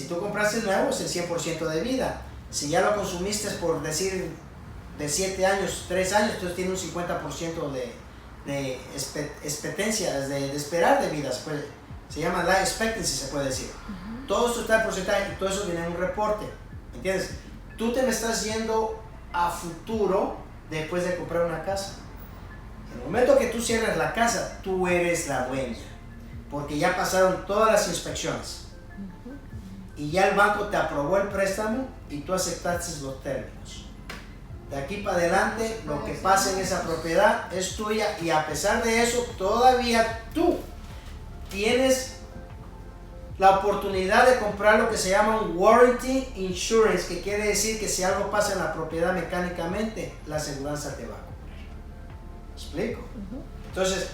Speaker 1: tú compraste el nuevo, es el 100% de vida. Si ya lo consumiste por decir de 7 años, 3 años, entonces tiene un 50% de expectancia, de esperar de vida. Se llama life expectancy, se puede decir. Todo esto está en porcentaje y todo eso viene en un reporte. ¿Entiendes? Tú te me estás yendo a futuro después de comprar una casa. En el momento que tú cierras la casa, tú eres la dueña. Porque ya pasaron todas las inspecciones. Y ya el banco te aprobó el préstamo y tú aceptaste los términos. De aquí para adelante, lo que pase en esa propiedad es tuya y a pesar de eso, todavía tú tienes la oportunidad de comprar lo que se llama un warranty insurance, que quiere decir que si algo pasa en la propiedad mecánicamente, la aseguranza te va a cubrir. ¿Me explico? Entonces,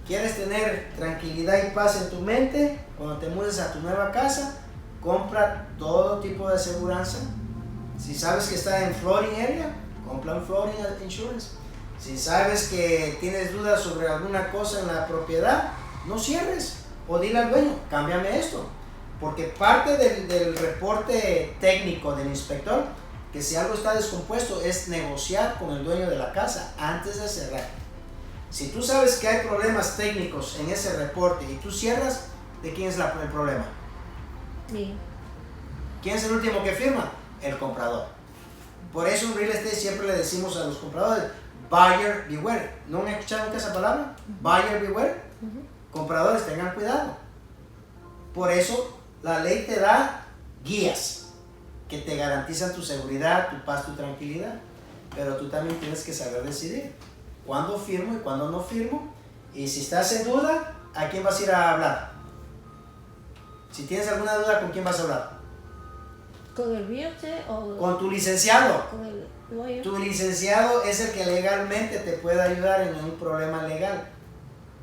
Speaker 1: ¿quieres tener tranquilidad y paz en tu mente? Cuando te mudes a tu nueva casa, compra todo tipo de aseguranza. Si sabes que está en flooding area, compra un flooding insurance. Si sabes que tienes dudas sobre alguna cosa en la propiedad, no cierres o dile al dueño, cámbiame esto. Porque parte del reporte técnico del inspector, que si algo está descompuesto, es negociar con el dueño de la casa antes de cerrar. Si tú sabes que hay problemas técnicos en ese reporte y tú cierras, ¿de quién es el problema?
Speaker 4: Sí.
Speaker 1: ¿Quién es el último que firma? El comprador. Por eso en real estate siempre le decimos a los compradores, buyer beware. ¿No han escuchado nunca esa palabra? Buyer beware. Compradores, tengan cuidado. Por eso la ley te da guías que te garantizan tu seguridad, tu paz, tu tranquilidad. Pero tú también tienes que saber decidir cuándo firmo y cuándo no firmo. Y si estás en duda, ¿a quién vas a ir a hablar? Si tienes alguna duda, ¿con quién vas a hablar?
Speaker 4: ¿Con el realtor o
Speaker 1: Con tu licenciado.
Speaker 4: con el lawyer?
Speaker 1: Tu licenciado es el que legalmente te puede ayudar en un problema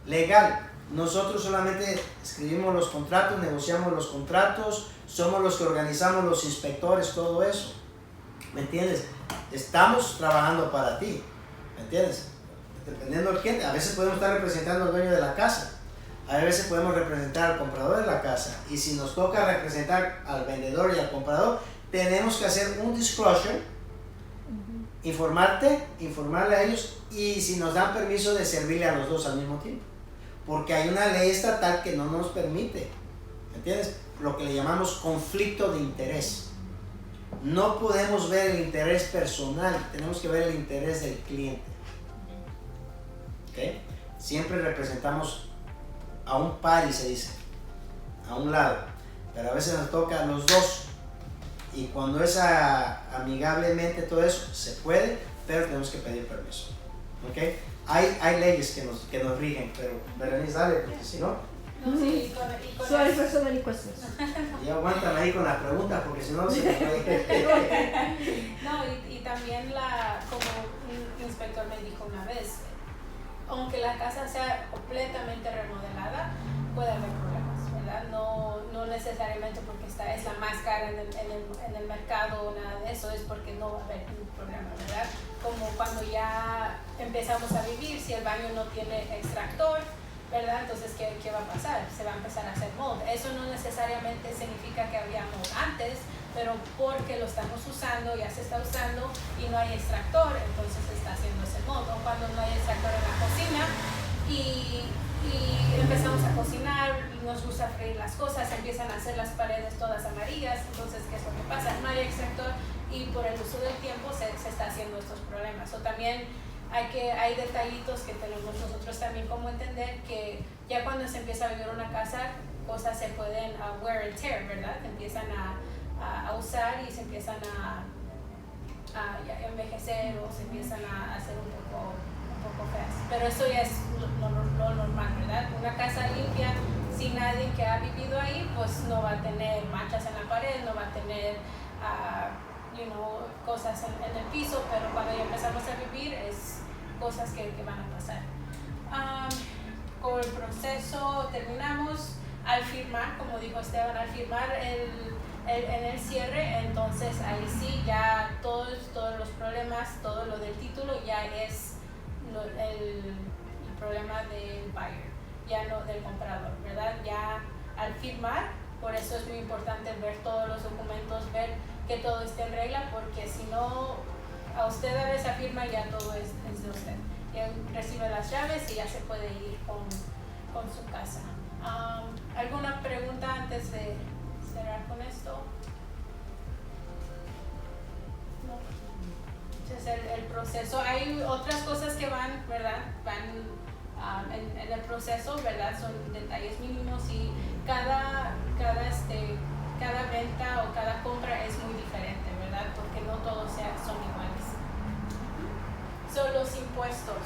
Speaker 1: legal. Nosotros solamente escribimos los contratos, negociamos los contratos, somos los que organizamos los inspectores, todo eso. ¿Me entiendes? Estamos trabajando para ti. ¿Me entiendes? Dependiendo del cliente. A veces podemos estar representando al dueño de la casa. A veces podemos representar al comprador de la casa. Y si nos toca representar al vendedor y al comprador, tenemos que hacer un disclosure, informarle a ellos y si nos dan permiso de servirle a los dos al mismo tiempo. Porque hay una ley estatal que no nos permite, ¿entiendes? Lo que le llamamos conflicto de interés. No podemos ver el interés personal, tenemos que ver el interés del cliente. ¿Okay? Siempre representamos a un par, se dice, a un lado, pero a veces nos toca a los dos. Y cuando es amigablemente todo eso, se puede, pero tenemos que pedir permiso. ¿Okay? Hay leyes que nos rigen, pero Berenice, dale, porque si no...
Speaker 2: No, sí,
Speaker 4: Sorry for so many questions.
Speaker 1: Y aguántame ahí con la pregunta, porque si no se me puede...
Speaker 2: No, y también como un inspector me dijo una vez, aunque la casa sea completamente remodelada, puede haber problemas, ¿verdad? No necesariamente porque esta es la más cara en el mercado o nada de eso, es porque no va a haber ningún problema, ¿verdad? Como cuando ya empezamos a vivir, si el baño no tiene extractor, ¿verdad? Entonces, ¿qué va a pasar? Se va a empezar a hacer mold. Eso no necesariamente significa que había mold antes, pero porque lo estamos usando, ya se está usando y no hay extractor, entonces se está haciendo ese mold. O cuando no hay extractor en la cocina y empezamos a cocinar, nos gusta freír las cosas, empiezan a hacer las paredes todas amarillas, entonces ¿qué es lo que pasa? No hay extractor y por el uso del tiempo se está haciendo estos problemas. O también hay detallitos que tenemos nosotros también como entender que ya cuando se empieza a vivir una casa, cosas se pueden wear and tear, ¿verdad? Empiezan a usar y se empiezan a envejecer o se empiezan a hacer un poco feas. Pero eso ya es lo normal, ¿verdad? Una casa limpia, sin nadie que ha vivido ahí, pues no va a tener manchas en la pared, no va a tener cosas en el piso, pero cuando ya empezamos a vivir es cosas que van a pasar. Con el proceso terminamos al firmar, como dijo Esteban, al firmar en el cierre, entonces ahí sí ya todos los problemas, todo lo del título ya es el problema del buyer, ya no del comprador, ¿verdad? Ya al firmar, por eso es muy importante ver todos los documentos, ver que todo esté en regla, porque si no, a usted dar esa firma ya todo es de usted. Ya recibe las llaves y ya se puede ir con su casa. ¿Alguna pregunta antes de cerrar con esto? No. Entonces el proceso, hay otras cosas que van, ¿verdad? Van en el proceso, ¿verdad? Son detalles mínimos y cada venta o cada compra es muy diferente, ¿verdad? Porque no todos son iguales. Son los impuestos.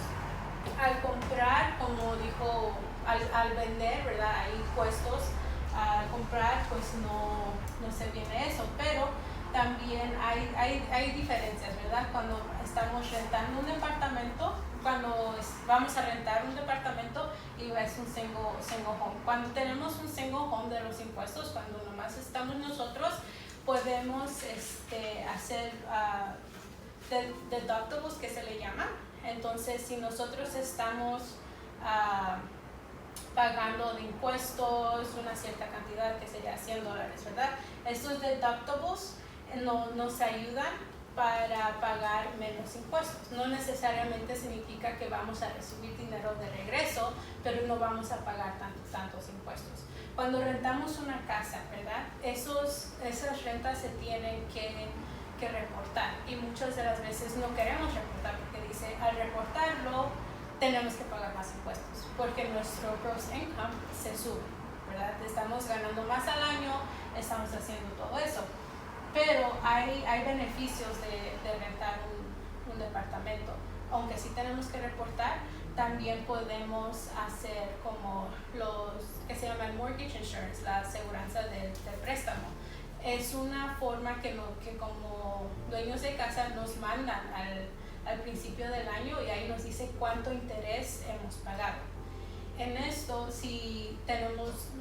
Speaker 2: Al comprar, como dijo, al vender, ¿verdad? Hay impuestos. Al comprar, pues no se viene eso, pero también hay diferencias, ¿verdad? Cuando estamos rentando un departamento, cuando vamos a rentar un departamento y es un single home. Cuando tenemos un single home de los impuestos, cuando nomás estamos nosotros, podemos hacer deductibles que se le llama. Entonces, si nosotros estamos pagando de impuestos una cierta cantidad, que sería $100, ¿verdad? Estos deductibles nos ayudan para pagar menos impuestos. No necesariamente significa que vamos a recibir dinero de regreso, pero no vamos a pagar tantos impuestos. Cuando rentamos una casa, ¿verdad? Esas rentas se tienen que reportar y muchas de las veces no queremos reportar porque dice, al reportarlo tenemos que pagar más impuestos porque nuestro gross income se sube, ¿verdad? Estamos ganando más al año, estamos haciendo todo eso. Pero hay beneficios de rentar un departamento. Aunque sí tenemos que reportar, también podemos hacer como los que se llaman mortgage insurance, la aseguranza del préstamo. Es una forma que como dueños de casa nos mandan al principio del año y ahí nos dice cuánto interés hemos pagado. En esto, si tenemos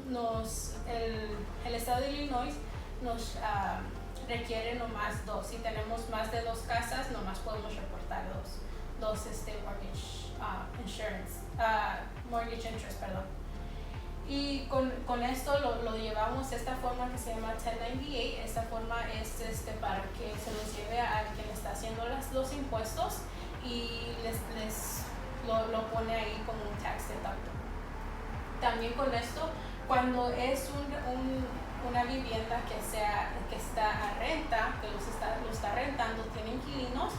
Speaker 2: el estado de Illinois nos requiere nomás 2. Si tenemos más de 2 casas, nomás podemos reportar dos mortgage interest, perdón. Y con esto lo llevamos esta forma que se llama 1098. Esta forma es para que se los lleve a quien está haciendo los impuestos y lo pone ahí como un tax deductible. También con esto, cuando es una vivienda que está a renta, que lo está rentando, tiene inquilinos,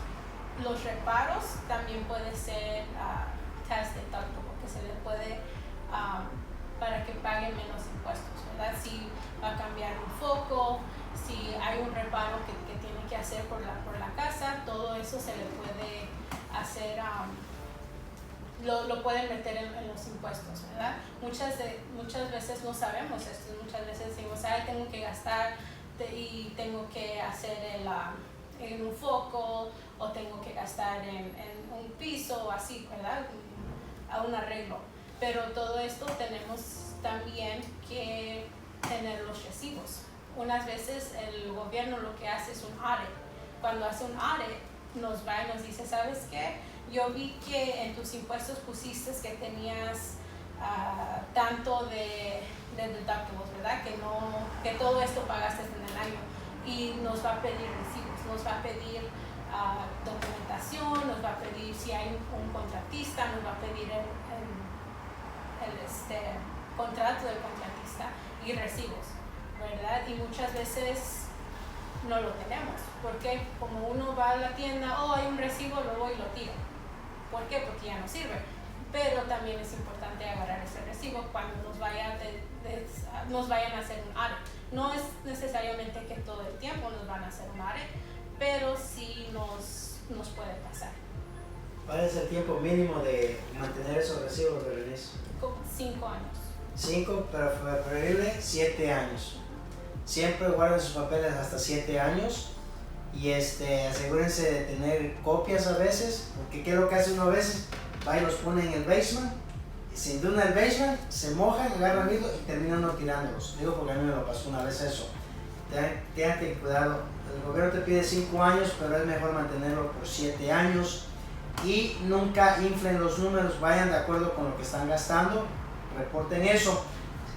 Speaker 2: los reparos también puede ser tax deductible, que se le puede para que paguen menos impuestos, ¿verdad? Si va a cambiar un foco, si hay un reparo que tiene que hacer por la casa, todo eso se le puede hacer, lo pueden meter en los impuestos, ¿verdad? Muchas veces no sabemos esto, muchas veces decimos, tengo que gastar y tengo que hacer en un foco o tengo que gastar en un piso o así, ¿verdad? a un arreglo. Pero todo esto tenemos también que tener los recibos. Unas veces el gobierno lo que hace es un audit. Cuando hace un audit, nos va y nos dice, ¿sabes qué? Yo vi que en tus impuestos pusiste que tenías tanto de deductibles, ¿verdad? Que todo esto pagaste en el año. Y nos va a pedir recibos, nos va a pedir documentación, nos va a pedir si hay un contratista, nos va a pedir el contrato del contratista y recibos, ¿verdad? Y muchas veces no lo tenemos, porque como uno va a la tienda, hay un recibo, lo voy y lo tiro. ¿Por qué? Porque ya no sirve. Pero también es importante agarrar ese recibo cuando nos vayan a hacer un audit. No es necesariamente que todo el tiempo nos van a hacer un audit, pero sí nos puede pasar.
Speaker 1: ¿Cuál es el tiempo mínimo de mantener esos recibos, Berenice?
Speaker 2: Como 5 años.
Speaker 1: 5, pero preferible 7 años. Siempre guarden sus papeles hasta 7 años y asegúrense de tener copias a veces, porque ¿qué es lo que hace uno a veces? Va y los pone en el basement, y se induna el basement, se mojan, agarran hilo y terminan no tirándolos. Digo porque a mí me lo pasó una vez eso. Tengan que cuidado. El gobierno te pide 5 años, pero es mejor mantenerlo por 7 años. Y nunca inflen los números, vayan de acuerdo con lo que están gastando, reporten eso.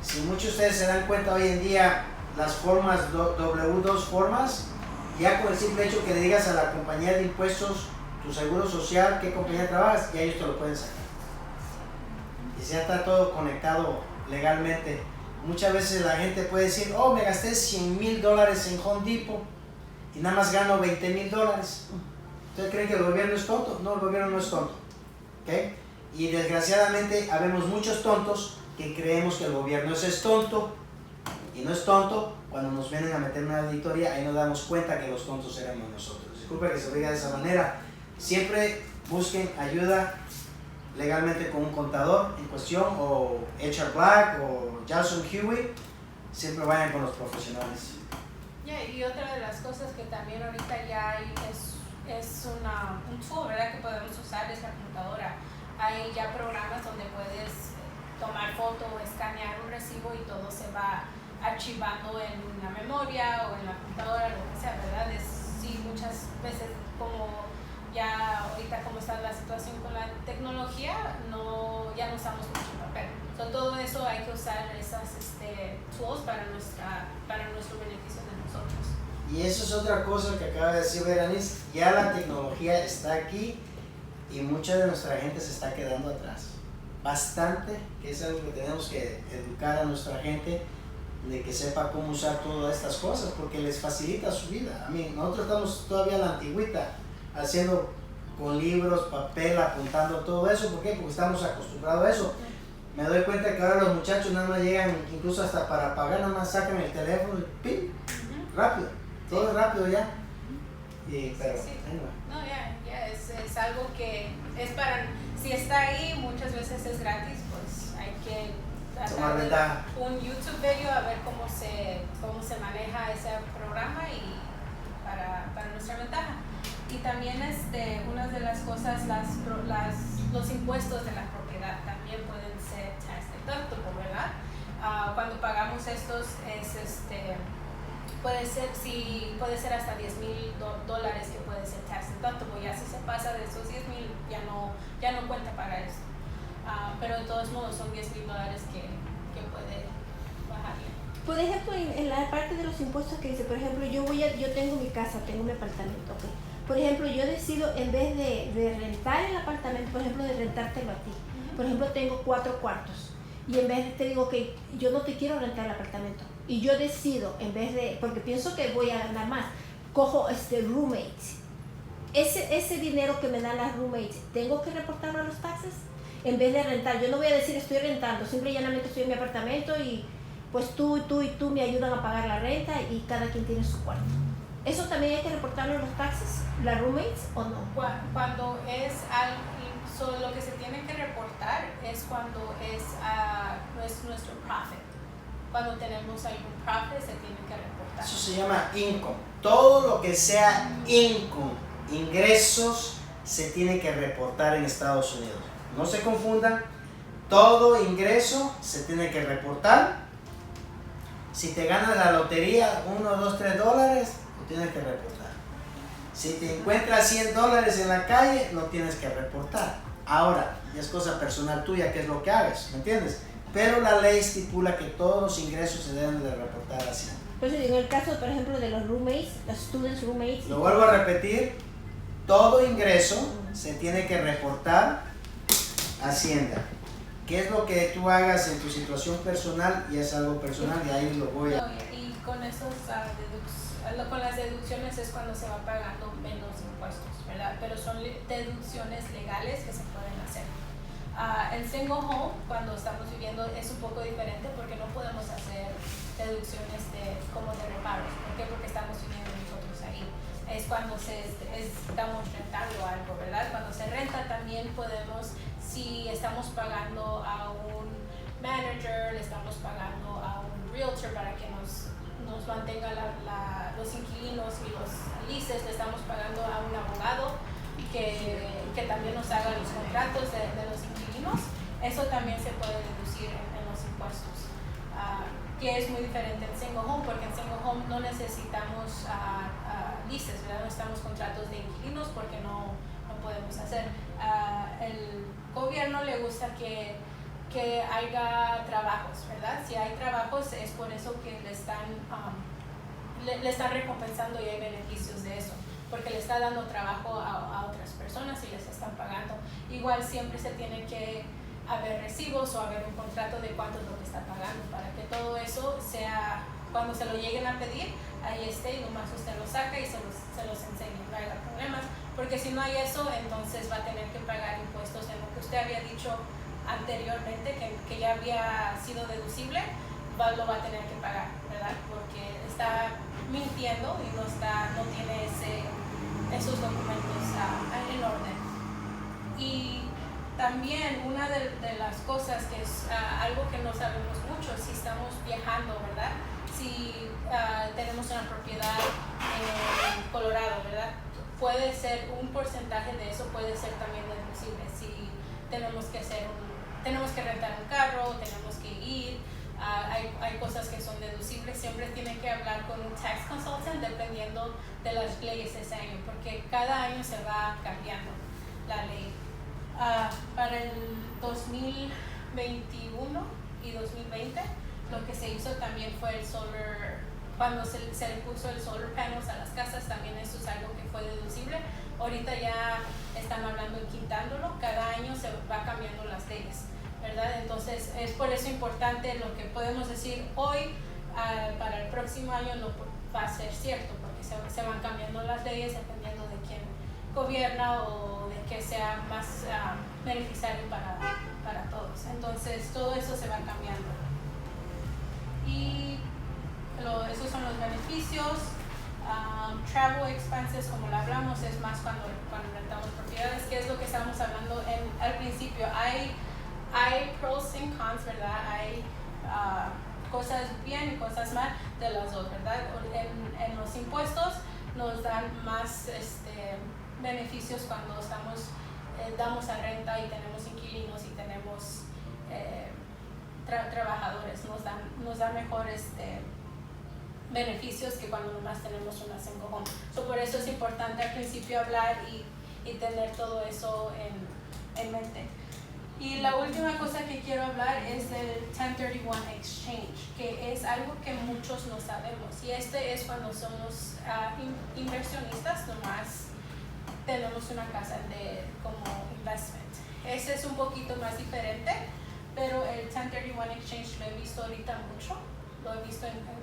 Speaker 1: Si muchos de ustedes se dan cuenta hoy en día, las formas W2 formas, ya con el simple hecho que le digas a la compañía de impuestos, tu seguro social, qué compañía trabajas, ya ellos te lo pueden sacar. Y ya está todo conectado legalmente. Muchas veces la gente puede decir, me gasté $100,000 en Home Depot y nada más gano $20,000. ¿Ustedes creen que el gobierno es tonto? No, el gobierno no es tonto. ¿Okay? Y desgraciadamente habemos muchos tontos que creemos que el gobierno es tonto y no es tonto. Cuando nos vienen a meter una auditoría, ahí nos damos cuenta que los tontos éramos nosotros. Disculpe que se diga de esa manera. Siempre busquen ayuda legalmente con un contador en cuestión, o HR Black o Jason Hewitt. Siempre vayan con los profesionales.
Speaker 2: Y otra de las cosas que también ahorita ya hay es un tool, ¿verdad?, que podemos usar, es la computadora. Hay ya programas donde puedes tomar foto o escanear un recibo y todo se va archivando en una memoria o en la computadora, lo que sea, ¿verdad? Sí, muchas veces como ya ahorita como está la situación con la tecnología, ya no usamos mucho papel. Todo eso hay que usar esas tools para nuestro beneficio de nosotros.
Speaker 1: Y eso es otra cosa que acaba de decir Berenice, ya la tecnología está aquí y mucha de nuestra gente se está quedando atrás. Bastante, que es algo que tenemos que educar a nuestra gente, de que sepa cómo usar todas estas cosas, porque les facilita su vida. Nosotros estamos todavía a la antigüita, haciendo con libros, papel, apuntando todo eso. ¿Por qué? Porque estamos acostumbrados a eso. Me doy cuenta que ahora los muchachos nada más llegan, incluso hasta para pagar, nada más sacan el teléfono y ¡pim! Rápido, todo es rápido ya. Pero,
Speaker 2: sí. No, ya es algo que es para, si está ahí, muchas veces es gratis, pues hay que
Speaker 1: tomar ventaja.
Speaker 2: Un YouTube video a ver cómo se maneja ese programa y para nuestra ventaja. Y también una de las cosas, los impuestos de la propiedad también pueden ser tax deductible, ¿verdad? Cuando pagamos estos puede ser hasta $10,000 que puede ser tax deductible. Ya si se pasa de esos 10,000 ya no cuenta para eso. Pero de todos modos son $10,000 que puede bajarle.
Speaker 4: Por ejemplo, en la parte de los impuestos que dice, por ejemplo, yo tengo mi casa, tengo mi apartamento, ¿ok? Por ejemplo, yo decido, en vez de rentar el apartamento, por ejemplo, de rentártelo a ti, por ejemplo, tengo 4 cuartos, y en vez te digo que yo no te quiero rentar el apartamento, y yo decido, en vez de, porque pienso que voy a ganar más, cojo roommates. Ese dinero que me dan las roommates, ¿tengo que reportarlo a los taxes? En vez de rentar, yo no voy a decir estoy rentando, simple y llanamente estoy en mi apartamento y pues tú y tú me ayudan a pagar la renta y cada quien tiene su cuarto. ¿Eso también hay que reportarlo en los taxes, las roommates, o no?
Speaker 2: Cuando es lo que se tiene que reportar es cuando es nuestro profit. Cuando tenemos algún profit se tiene que reportar.
Speaker 1: Eso se llama income. Todo lo que sea income, ingresos, se tiene que reportar en Estados Unidos. No se confundan, todo ingreso se tiene que reportar. Si te ganas la lotería, 1, 2, 3 dólares, lo tienes que reportar. Si te encuentras 100 dólares en la calle, lo tienes que reportar. Ahora, ya es cosa personal tuya, qué es lo que hagas, ¿me entiendes? Pero la ley estipula que todos los ingresos se deben de reportar así.
Speaker 4: Pues en el caso, por ejemplo, de los roommates, los students roommates.
Speaker 1: Lo vuelvo a repetir, todo ingreso se tiene que reportar a Hacienda. ¿Qué es lo que tú hagas en tu situación personal? Y es algo personal y ahí lo voy a...
Speaker 2: Y con esos con las deducciones es cuando se va pagando menos impuestos, ¿verdad? Pero son deducciones legales que se pueden hacer. En single home, cuando estamos viviendo, es un poco diferente porque no podemos hacer deducciones como de reparos. ¿Por qué? Porque estamos viviendo nosotros ahí. Es cuando estamos rentando algo, ¿verdad? Cuando se renta también podemos, si estamos pagando a un manager, le estamos pagando a un realtor para que nos mantenga los inquilinos y los leases, le estamos pagando a un abogado que también nos haga los contratos de los inquilinos. Eso también se puede deducir en los impuestos. Que es muy diferente en single home, porque en single home no necesitamos leases, ¿verdad? No estamos contratos de inquilinos porque no podemos hacer. El gobierno le gusta que haya trabajos, ¿verdad? Si hay trabajos es por eso que le están recompensando y hay beneficios de eso, porque le está dando trabajo a otras personas y les están pagando. Igual siempre se tiene que haber recibos o haber un contrato de cuánto es lo que está pagando para que todo eso sea, cuando se lo lleguen a pedir, ahí esté y nomás usted lo saca y se los enseña, no haya problemas, porque si no hay eso, entonces va a tener que pagar impuestos en lo que usted había dicho anteriormente que ya había sido deducible, lo va a tener que pagar, ¿verdad? Porque está mintiendo y no tiene esos documentos en orden. Y también una de las cosas que es algo que no sabemos mucho, si estamos viajando, ¿verdad? Si tenemos una propiedad en Colorado, ¿verdad? Puede ser un porcentaje de eso, puede ser también deducible. Si tenemos que rentar un carro, tenemos que ir, hay cosas que son deducibles. Siempre tienen que hablar con un tax consultant dependiendo de las leyes ese año, porque cada año se va cambiando la ley. Para el 2021 y 2020 lo que se hizo también fue el solar, cuando se le puso el solar panels a las casas, también eso es algo que fue deducible. Ahorita ya están hablando de quitándolo, cada año se va cambiando las leyes, ¿verdad? Entonces es por eso importante lo que podemos decir hoy, para el próximo año no va a ser cierto, porque se van cambiando las leyes dependiendo de quién gobierna o de que sea más beneficiario para todos. Entonces todo eso se va cambiando. Y esos son los beneficios. Travel expenses, como lo hablamos, es más cuando rentamos propiedades, que es lo que estamos hablando al principio. Hay pros y cons, ¿verdad? Hay cosas bien y cosas mal de las dos, ¿verdad? En los impuestos nos dan más beneficios cuando damos a renta y tenemos inquilinos y tenemos trabajadores, nos dan mejores beneficios que cuando nomás tenemos una single home. Por eso es importante al principio hablar y tener todo eso en mente. Y la última cosa que quiero hablar es del 1031 exchange, que es algo que muchos no sabemos, y es cuando somos inversionistas, nomás tenemos una casa como investment. Ese es un poquito más diferente, pero el 1031 exchange lo he visto ahorita mucho, lo he visto en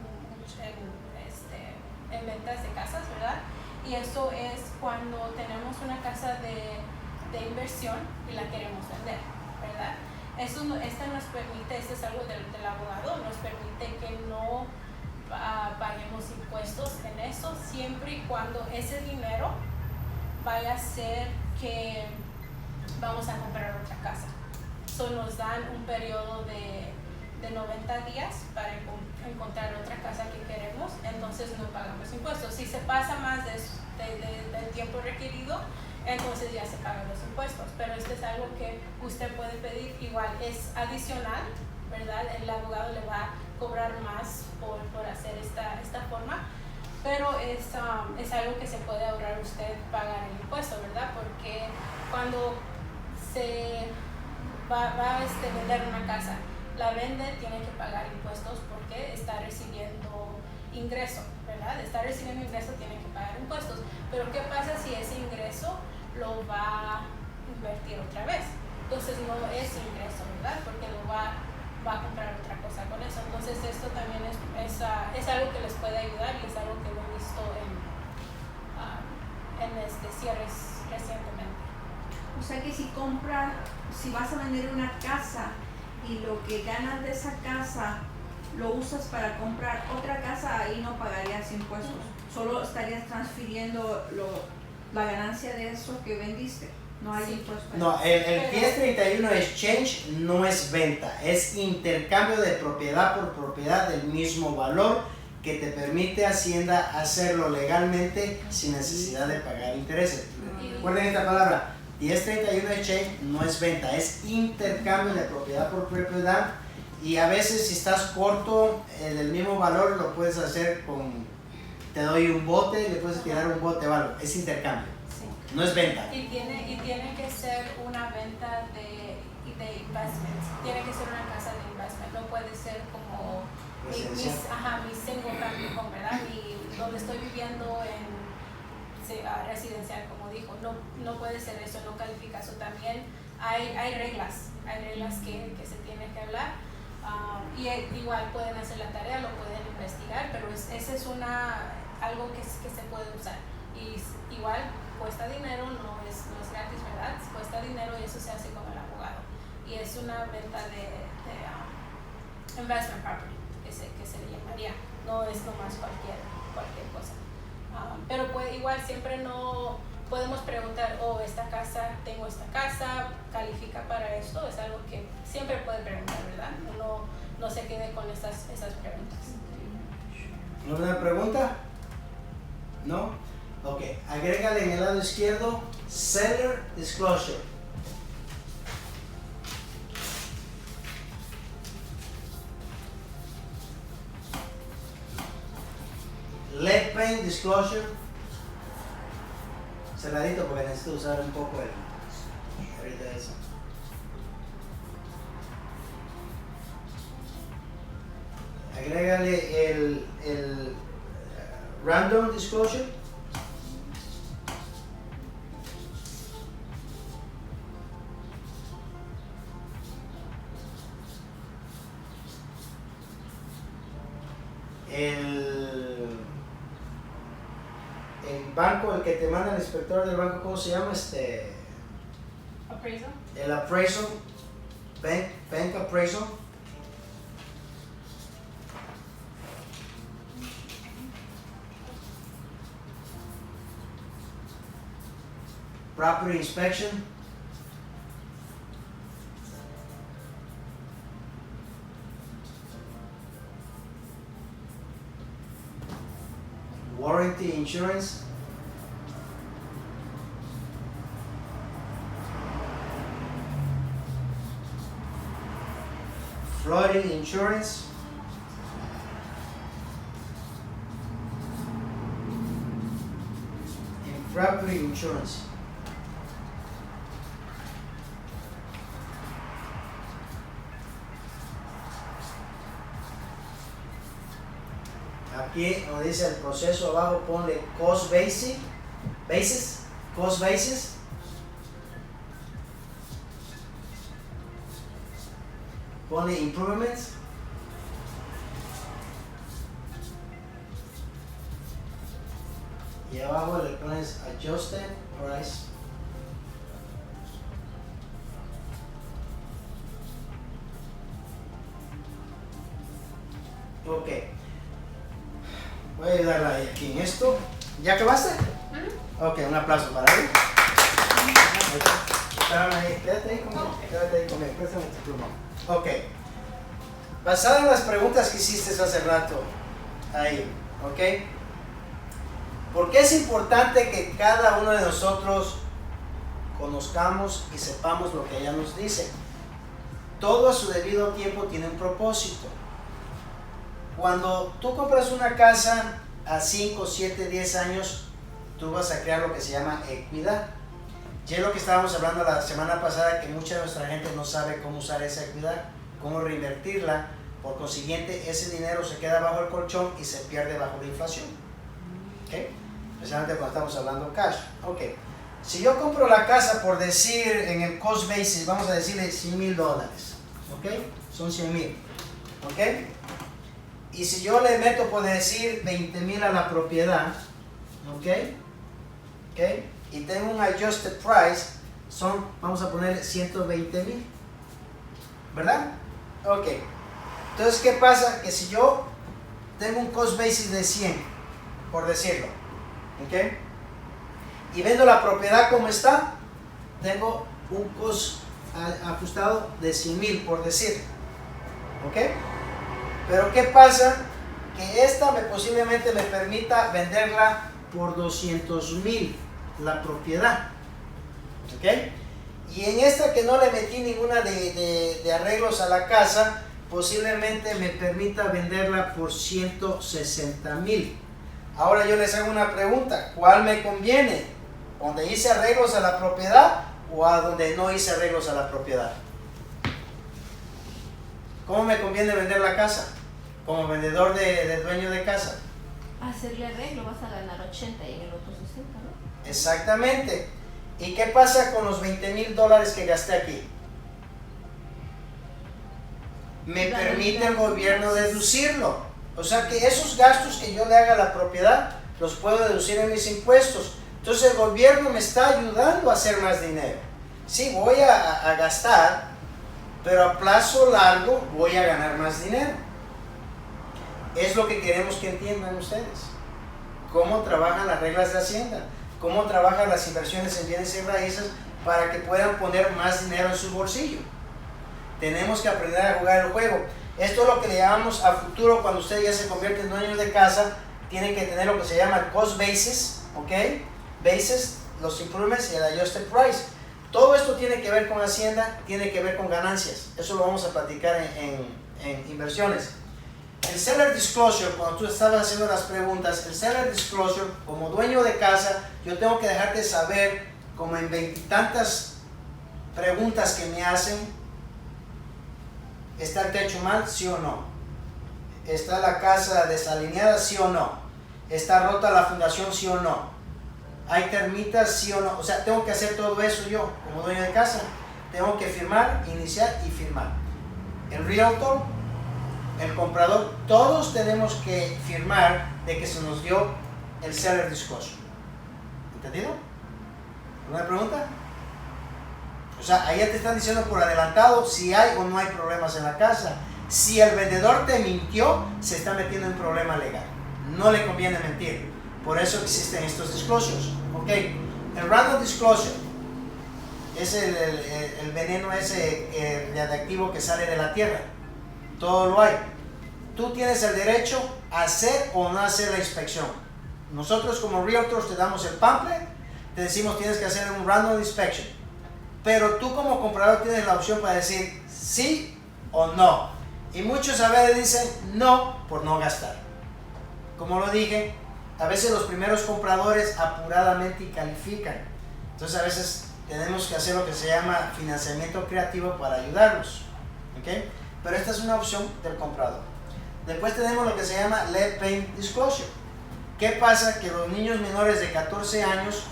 Speaker 2: ventas de casas, ¿verdad? Y eso es cuando tenemos una casa de inversión y la queremos vender, ¿verdad? Nos permite, es algo del abogado, nos permite que no paguemos impuestos en eso, siempre y cuando ese dinero vaya a ser que vamos a comprar otra casa. Nos dan un periodo de 90 días para encontrar otra casa que queremos, entonces no pagamos impuestos. Si se pasa más del tiempo requerido, entonces ya se pagan los impuestos. Pero esto es algo que usted puede pedir, igual es adicional, ¿verdad? El abogado le va a cobrar más por hacer esta forma, pero es algo que se puede ahorrar usted pagar el impuesto, ¿verdad? Porque cuando se va a vender una casa, la vende, tiene que pagar impuestos porque está recibiendo ingreso, ¿verdad? Está recibiendo ingreso, tiene que pagar impuestos. Pero ¿qué pasa si ese ingreso lo va a invertir otra vez? Entonces no es ingreso, ¿verdad? Porque lo va a comprar otra cosa con eso. Entonces esto también es algo que les puede ayudar y es algo que lo he visto en cierres recientemente.
Speaker 5: O sea que si vas a vender una casa y lo que ganas de esa casa lo usas para comprar otra casa, ahí no pagarías impuestos. Solo estarías transfiriendo la ganancia de eso que vendiste. No hay impuestos.
Speaker 1: No, el 1031 exchange no es venta, es intercambio de propiedad por propiedad del mismo valor que te permite Hacienda hacerlo legalmente sin necesidad de pagar intereses. Recuerden esta palabra. 1031 exchange no es venta, es intercambio de propiedad por propiedad, y a veces si estás corto del mismo valor lo puedes hacer te doy un bote, le puedes tirar un bote o algo, es intercambio,
Speaker 2: sí.
Speaker 1: No es venta.
Speaker 2: Y tiene que ser una venta de investment, tiene que ser una casa de investment, no puede ser como mi single family home, ¿verdad? Donde estoy viviendo en residencial, como dijo, no puede ser eso, no califica. Eso también hay reglas que se tienen que hablar, y igual pueden hacer la tarea, lo pueden investigar, pero ese es algo que se puede usar, y igual cuesta dinero, no es gratis, ¿verdad? Cuesta dinero y eso se hace con el abogado, y es una venta de investment property que se le llamaría, no es nomás cualquier cosa. Pero igual siempre no podemos preguntar, tengo esta casa, califica para esto, es algo que siempre puede preguntar, ¿verdad? No se quede con esas preguntas.
Speaker 1: ¿Alguna pregunta? ¿No? Ok, agrégale en el lado izquierdo seller disclosure. Lead paint disclosure. Cerradito porque necesito usar un poco ahorita eso. Agrégale el random disclosure. El banco, el que te manda el inspector del banco, ¿cómo se llama?
Speaker 2: Appraisal.
Speaker 1: El appraisal, bank appraisal. Property inspection. Warranty insurance. Flooding insurance. And property insurance. Aquí donde dice el proceso abajo, ponle cost basis, cost basis. Ponle improvements. Y abajo le pones adjusted price. Ok. Voy a ayudarla aquí en esto. ¿Ya acabaste? Ok, un aplauso para él. Espérame ahí, quédate ahí conmigo. Préstame tu pluma. Ok. Basado en las preguntas que hiciste hace rato, ahí, ok. ¿Por qué es importante que cada uno de nosotros conozcamos y sepamos lo que ella nos dice. Todo a su debido tiempo tiene un propósito. Cuando tú compras una casa a 5, 7, 10 años, tú vas a crear lo que se llama equidad. Ya es lo que estábamos hablando la semana pasada, que mucha de nuestra gente no sabe cómo usar esa equidad, cómo reinvertirla. Por consiguiente, ese dinero se queda bajo el colchón y se pierde bajo la inflación. ¿Okay? Especialmente cuando estamos hablando cash. Okay. Si yo compro la casa, por decir, en el cost basis, vamos a decirle $100,000. ¿Okay? Son 100,000. ¿Okay? Y si yo le meto, por decir, 20,000 a la propiedad, ¿okay? ¿Okay? Y tengo un adjusted price, son, vamos a poner 120,000, ¿verdad? Ok. Entonces, ¿qué pasa? Que si yo tengo un cost basis de 100, por decirlo, ¿ok? Y vendo la propiedad como está, tengo un cost ajustado de 100,000, por decir, ¿ok? Pero ¿qué pasa? Que esta posiblemente me permita venderla por 200,000 la propiedad, ¿ok? Y en esta que no le metí ninguna de arreglos a la casa, posiblemente me permita venderla por 160,000. Ahora yo les hago una pregunta, ¿cuál me conviene? ¿Donde hice arreglos a la propiedad o a donde no hice arreglos a la propiedad? ¿Cómo me conviene vender la casa? Como vendedor de dueño de casa.
Speaker 4: Hacerle arreglo vas a ganar 80 y en el otro 60, ¿no?
Speaker 1: Exactamente. ¿Y qué pasa con los $20,000 que gasté aquí? Me permite el gobierno deducirlo. O sea que esos gastos que yo le haga a la propiedad los puedo deducir en mis impuestos. Entonces el gobierno me está ayudando a hacer más dinero. Sí, voy a gastar, pero a plazo largo voy a ganar más dinero. Es lo que queremos que entiendan ustedes. Cómo trabajan las reglas de Hacienda, cómo trabajan las inversiones en bienes y raíces para que puedan poner más dinero en su bolsillo. Tenemos que aprender a jugar el juego. Esto es lo que le llamamos a futuro, cuando ustedes ya se convierten en dueños de casa, tienen que tener lo que se llama el cost basis, ¿ok? Basis, los improvements y el adjusted price. Todo esto tiene que ver con Hacienda, tiene que ver con ganancias. Eso lo vamos a platicar en inversiones. El seller disclosure, cuando tú estabas haciendo las preguntas, el seller disclosure, como dueño de casa, yo tengo que dejarte saber, como en 20 y tantas preguntas que me hacen, ¿está el techo mal? ¿Sí o no? ¿Está la casa desalineada? ¿Sí o no? ¿Está rota la fundación? ¿Sí o no? ¿Hay termitas? ¿Sí o no? O sea, tengo que hacer todo eso yo, como dueño de casa. Tengo que firmar, iniciar y firmar. El realtor, el comprador, todos tenemos que firmar de que se nos dio el seller disclosure. ¿Entendido? ¿Alguna pregunta? O sea, ahí ya te están diciendo por adelantado si hay o no hay problemas en la casa. Si el vendedor te mintió, se está metiendo en problema legal. No le conviene mentir. Por eso existen estos disclosures. Ok, el random disclosure es el veneno ese radiactivo que sale de la tierra. Todo lo hay. Tú tienes el derecho a hacer o no hacer la inspección. Nosotros como realtors te damos el pamphlet, te decimos tienes que hacer un random inspection. Pero tú como comprador tienes la opción para decir sí o no. Y muchos a veces dicen no por no gastar. Como lo dije, a veces los primeros compradores apuradamente califican. Entonces a veces tenemos que hacer lo que se llama financiamiento creativo para ayudarlos. ¿Okay? Pero esta es una opción del comprador. Después tenemos lo que se llama lead paint disclosure. ¿Qué pasa? Que los niños menores de 14 años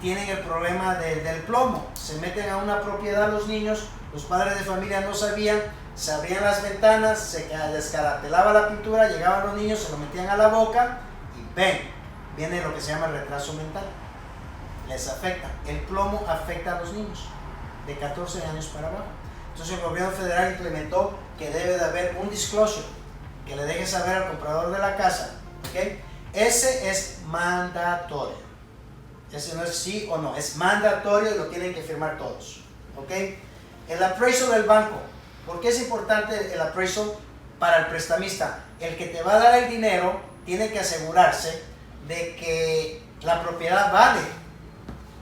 Speaker 1: tienen el problema del plomo. Se meten a una propiedad los niños, los padres de familia no sabían, se abrían las ventanas, se descarapelaba la pintura, llegaban los niños, se lo metían a la boca y ven, viene lo que se llama el retraso mental. Les afecta. El plomo afecta a los niños de 14 años para abajo. Entonces el gobierno federal implementó que debe de haber un disclosure que le deje saber al comprador de la casa. ¿Okay? Ese es mandatorio. Ese no es sí o no, es mandatorio y lo tienen que firmar todos. ¿Ok? El appraisal del banco. ¿Por qué es importante el appraisal para el prestamista? El que te va a dar el dinero tiene que asegurarse de que la propiedad vale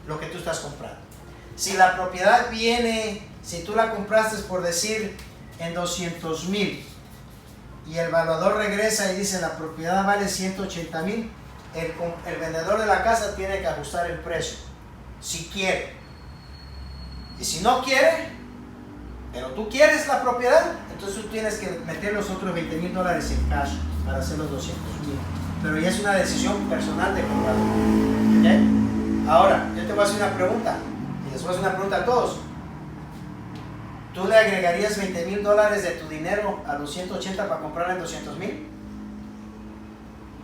Speaker 1: lo que tú estás comprando. Si la propiedad viene, si tú la compraste por decir en 200,000 y el valuador regresa y dice la propiedad vale 180,000, el vendedor de la casa tiene que ajustar el precio, si quiere. Y si no quiere, pero tú quieres la propiedad, entonces tú tienes que meter los otros $20,000 en cash para hacer los 200,000. Pero ya es una decisión personal de comprar. ¿Okay? Ahora, yo te voy a hacer una pregunta, y les voy a hacer una pregunta a todos. ¿Tú le agregarías $20,000 de tu dinero a los 180 para comprarla en 200,000?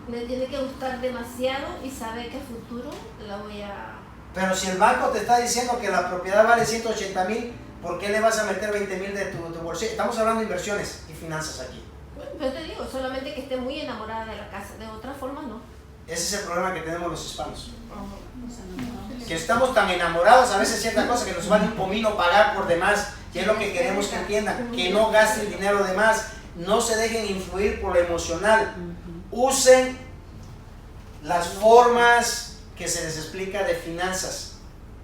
Speaker 4: Me tiene que gustar demasiado y saber que a futuro la voy a...
Speaker 1: Pero si el banco te está diciendo que la propiedad vale 180,000, ¿por qué le vas a meter 20,000 de tu bolsillo? Estamos hablando de inversiones y finanzas aquí.
Speaker 4: Bueno, yo te digo, solamente que esté muy enamorada de la casa, de otra forma no.
Speaker 1: Ese es el problema que tenemos los hispanos.
Speaker 3: Nos enamoramos.
Speaker 1: Que estamos tan enamorados a veces cierta cosa que nos vale un pomino pagar por demás, y es lo que queremos que entiendan, que no gasten dinero de más, no se dejen influir por lo emocional, usen las formas que se les explica de finanzas.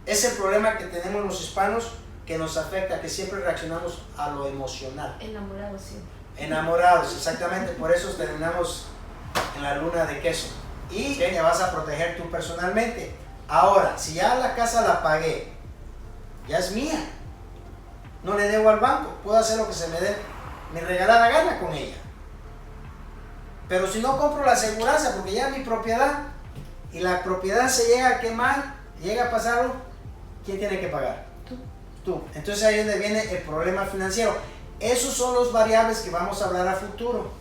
Speaker 1: Es el problema que tenemos los hispanos que nos afecta, que siempre reaccionamos a lo emocional.
Speaker 4: Enamorado siempre.
Speaker 1: Enamorados, exactamente, por eso terminamos en la luna de queso. Y te vas a proteger tú personalmente. Ahora, si ya la casa la pagué, ya es mía, no le debo al banco, puedo hacer lo que se me dé mi regalada gana con ella. Pero si no compro la aseguranza, porque ya es mi propiedad, y la propiedad se llega a quemar, llega a pasar algo, ¿quién tiene que pagar? Tú. Entonces ahí es donde viene el problema financiero. Esos son los variables que vamos a hablar a futuro.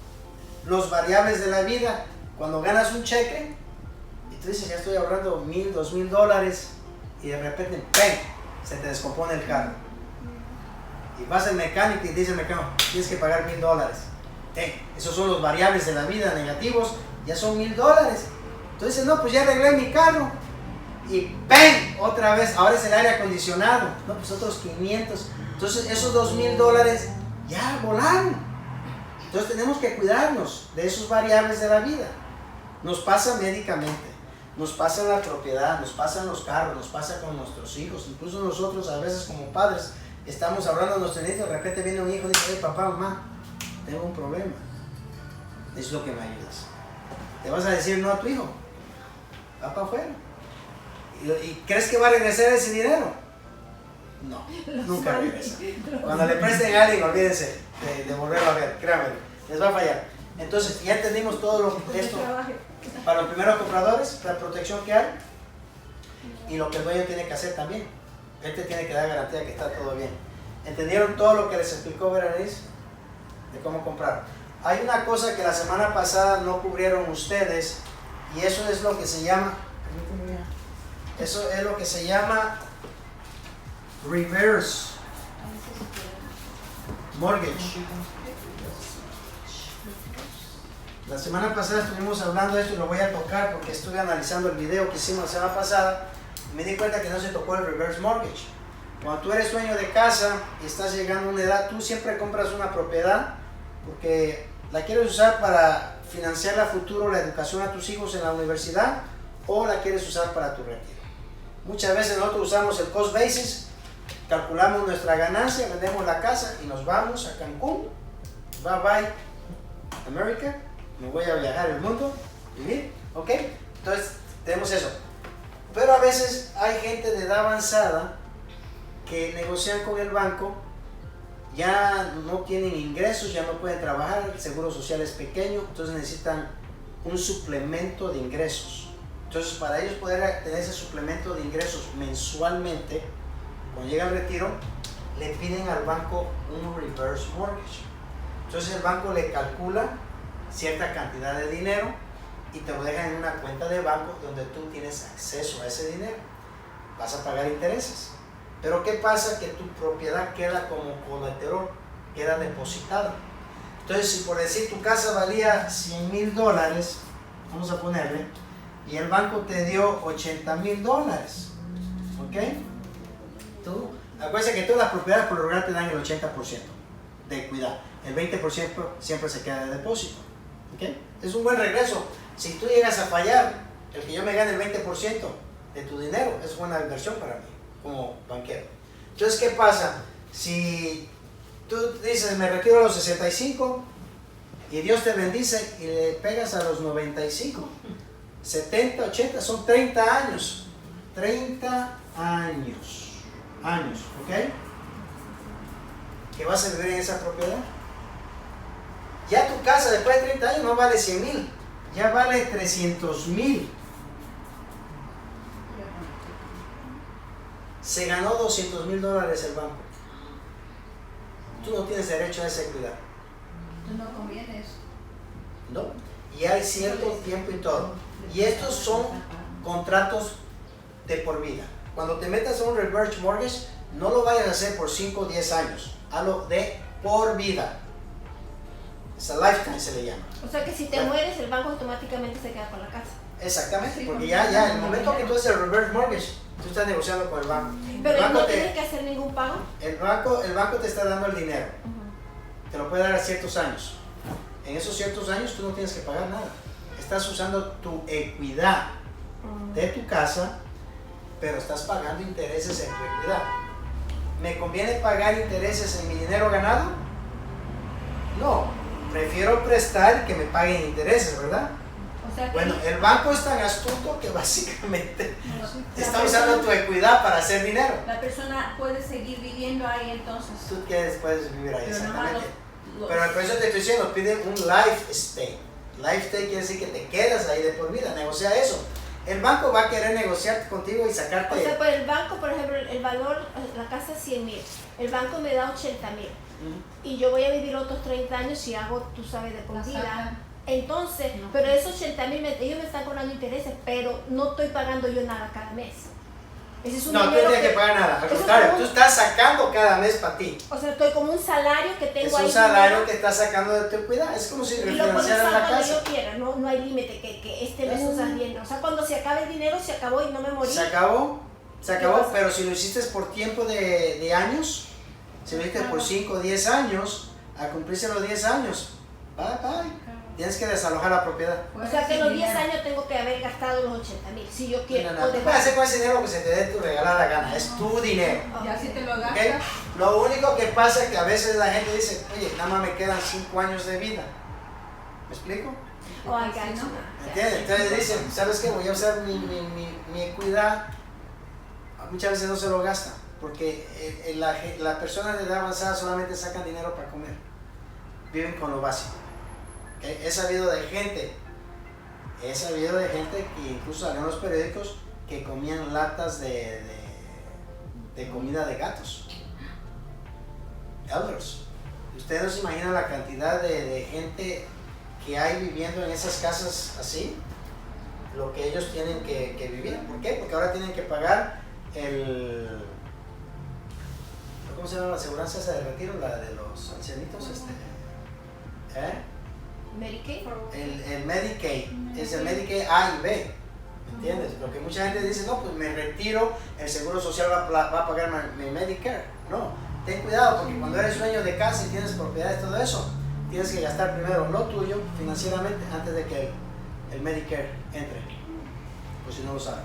Speaker 1: Los variables de la vida. Cuando ganas un cheque y tú dices, ya estoy ahorrando $1,000, $2,000, y de repente, ¡pum!, se te descompone el carro. Y vas al mecánico y dice el mecánico, tienes que pagar $1,000. Esos son los variables de la vida negativos, ya son $1,000. Entonces, no, pues ya arreglé mi carro. Y ¡pum!, otra vez, ahora es el aire acondicionado. No, pues otros 500. Entonces, esos $2,000 ya volaron. Entonces, tenemos que cuidarnos de esos variables de la vida. Nos pasa médicamente, nos pasa en la propiedad, nos pasa en los carros, nos pasa con nuestros hijos. Incluso nosotros, a veces, como padres, estamos hablando de nuestros nietos. De repente viene un hijo y dice, hey, papá, mamá, tengo un problema. Es lo que me ayudas. ¿Te vas a decir no a tu hijo? Papá afuera. ¿Y crees que va a regresar ese dinero? No, nunca regresa. Cuando le presten a alguien, olvídense de volverlo a ver, créanme, les va a fallar. Entonces, ya entendimos todo esto para los primeros compradores, la protección que hay y lo que el dueño tiene que hacer también. Él te tiene que dar garantía que está todo bien. ¿Entendieron todo lo que les explicó Berenice de cómo comprar? Hay una cosa que la semana pasada no cubrieron ustedes, y eso es lo que se llama, eso es lo que se llama reverse mortgage. La semana pasada estuvimos hablando de esto y lo voy a tocar porque estuve analizando el video que hicimos la semana pasada y me di cuenta que no se tocó el reverse mortgage. Cuando tú eres dueño de casa y estás llegando a una edad, tú siempre compras una propiedad porque la quieres usar para financiar a futuro la educación a tus hijos en la universidad, o la quieres usar para tu retiro. Muchas veces nosotros usamos el cost basis, calculamos nuestra ganancia, vendemos la casa y nos vamos a Cancún. Bye bye América, me voy a viajar el mundo, vivir, ¿ok? Entonces tenemos eso. Pero a veces hay gente de edad avanzada que negocian con el banco, ya no tienen ingresos, ya no pueden trabajar, el seguro social es pequeño, entonces necesitan un suplemento de ingresos. Entonces, para ellos poder tener ese suplemento de ingresos mensualmente, cuando llega al retiro, le piden al banco un reverse mortgage. Entonces el banco le calcula cierta cantidad de dinero y te lo deja en una cuenta de banco donde tú tienes acceso a ese dinero. Vas a pagar intereses. Pero ¿qué pasa? Que tu propiedad queda como colesterol, queda depositada. Entonces, si por decir tu casa valía $100,000, vamos a ponerle, y el banco te dio $80,000, ¿ok? Tú, acuérdense que todas las propiedades por lo general te dan el 80% de cuidado. El 20% siempre se queda de depósito, ¿ok? Es un buen regreso. Si tú llegas a fallar, el que yo me gane el 20% de tu dinero es buena inversión para mí. como banquero. Entonces, ¿qué pasa? Si tú dices, me retiro a los 65 y Dios te bendice y le pegas a los 95, 70, 80, son 30 años. 30 años. ¿Ok? Que vas a vivir en esa propiedad. Ya tu casa después de 30 años no vale 100,000, ya vale 300,000. Se ganó $200,000 el banco. Tú no tienes derecho a esa equidad.
Speaker 5: Tú no conviene eso.
Speaker 1: ¿No? Y hay cierto tiempo y todo. Y estos son contratos de por vida. Cuando te metas a un reverse mortgage, no lo vayas a hacer por 5 o 10 años. Hazlo de por vida. Es a lifetime, se le llama.
Speaker 4: O sea que si te mueres, el banco automáticamente se queda con la casa.
Speaker 1: Exactamente,
Speaker 5: Sí,
Speaker 1: porque
Speaker 5: porque
Speaker 1: ya, el
Speaker 5: no
Speaker 1: momento que
Speaker 5: dinero.
Speaker 1: tú haces el reverse mortgage, tú estás negociando con el banco.
Speaker 4: Pero
Speaker 1: el banco
Speaker 4: no tienes que hacer ningún pago.
Speaker 1: el banco te está dando el dinero. Te lo puede dar a ciertos años. En esos ciertos años tú no tienes que pagar nada. Estás usando tu equidad de tu casa, pero estás pagando intereses en tu equidad. ¿Me conviene pagar intereses en mi dinero ganado? No, prefiero prestar y que me paguen intereses, ¿verdad?
Speaker 5: O sea que
Speaker 1: Bueno, el banco es tan astuto que básicamente
Speaker 5: la
Speaker 1: está
Speaker 5: persona-
Speaker 1: usando tu equidad para hacer dinero.
Speaker 5: La persona puede seguir viviendo ahí entonces.
Speaker 1: Tú quieres, puedes vivir ahí,
Speaker 5: Pero nada más
Speaker 1: exactamente.
Speaker 5: los-
Speaker 1: Pero por eso te estoy diciendo, piden un life stay. Life stay quiere decir que te quedas ahí de por vida, negocia eso. El banco va a querer negociar contigo y sacarte...
Speaker 4: O sea, por el banco, por ejemplo, el valor, la casa es 100,000. El banco me da 80,000. Y yo voy a vivir otros 30 años y hago, tú sabes, de por
Speaker 5: La
Speaker 4: vida.
Speaker 5: sacan.
Speaker 4: Entonces,
Speaker 5: No.
Speaker 4: pero esos 80,000, ellos me están cobrando intereses, pero no estoy pagando yo nada cada mes. Ese es un
Speaker 1: No, tú no
Speaker 4: dinero
Speaker 1: tienes que pagar nada, al
Speaker 4: eso es
Speaker 1: contrario,
Speaker 4: como
Speaker 1: tú
Speaker 4: un-
Speaker 1: estás sacando cada mes para ti.
Speaker 4: O sea, estoy como un salario que tengo
Speaker 1: Es
Speaker 4: ahí.
Speaker 1: un salario
Speaker 4: dinero,
Speaker 1: que estás sacando de tu equidad, es como si
Speaker 4: y lo puedo
Speaker 1: refinanciaras
Speaker 4: usar
Speaker 1: la
Speaker 4: cuando
Speaker 1: casa.
Speaker 4: yo quiera, no hay límite que este mes usas bien. O sea, cuando se acabe el dinero, se acabó y no me morí.
Speaker 1: Se acabó,
Speaker 4: ¿Qué pasa?
Speaker 1: pero si lo hiciste por tiempo de años, si lo hiciste por 5 o 10 años, al cumplirse los 10 años, bye. Tienes que desalojar la propiedad.
Speaker 4: O sea, que en los 10 años tengo que haber gastado los 80,000. Si yo quiero.
Speaker 1: No, tú puedes hacer con ese dinero lo que se te dé tu regalada gana, es tu dinero.
Speaker 5: Ya si te lo
Speaker 1: ¿Ok?
Speaker 5: gastas.
Speaker 1: Lo único que pasa es que a veces la gente dice, oye, nada más me quedan 5 años de vida. ¿Me explico?
Speaker 4: Oh, I
Speaker 5: Sí,
Speaker 4: got
Speaker 5: ¿no?
Speaker 4: you.
Speaker 1: ¿Entiendes? Entonces dicen, ¿sabes qué? Voy a usar mi equidad. Muchas veces no se lo gastan, porque las personas de edad avanzada solamente sacan dinero para comer. Viven con lo básico. ¿Ok? He sabido de gente que incluso salió en los periódicos que comían latas de comida de gatos. Elders. Ustedes no se imaginan la cantidad de gente que hay viviendo en esas casas así, lo que ellos tienen que vivir. ¿Por qué? Porque ahora tienen que pagar ¿cómo se llama la aseguranza esa de retiro? La de los ancianitos.
Speaker 4: Medicaid.
Speaker 1: El Medicaid, es el Medicaid A y B, ¿me entiendes? Porque mucha gente dice, no, pues me retiro, el Seguro Social va a pagar mi Medicare. No, ten cuidado, porque cuando eres dueño de casa y tienes propiedades, todo eso, tienes que gastar primero lo tuyo financieramente antes de que el Medicare entre, por si no lo saben.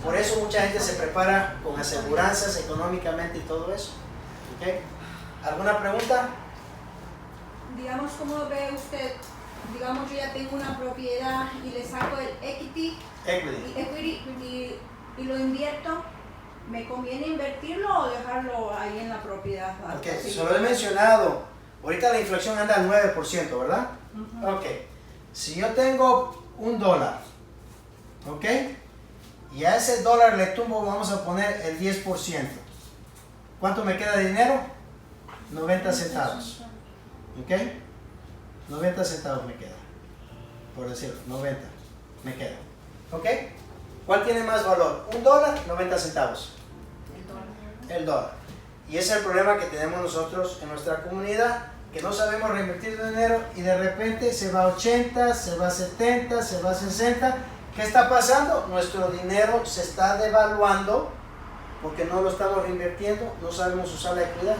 Speaker 1: Por eso mucha gente se prepara con aseguranzas económicamente y todo eso. ¿Ok? ¿Alguna pregunta?
Speaker 5: Digamos, ¿cómo ve usted? Digamos, yo ya tengo una propiedad y le saco el equity y lo invierto. ¿Me conviene invertirlo o dejarlo ahí en la propiedad?
Speaker 1: Ok,
Speaker 5: Así.
Speaker 1: se lo he mencionado. Ahorita la inflación anda al 9%, ¿verdad?
Speaker 5: Ujú.
Speaker 1: Ok. Si yo tengo $1, ¿ok? Y a ese dólar le tumbo, vamos a poner el 10%. ¿Cuánto me queda de dinero? 90 centavos. ¿Ok? 90 centavos me queda. Por decirlo, 90 me queda. ¿Ok? ¿Cuál tiene más valor? $1, 90 centavos. El dólar. Y ese es el problema que tenemos nosotros en nuestra comunidad, que no sabemos reinvertir dinero y de repente se va a 80, se va a 70, se va a 60. ¿Qué está pasando? Nuestro dinero se está devaluando porque no lo estamos reinvirtiendo, no sabemos usar la equidad.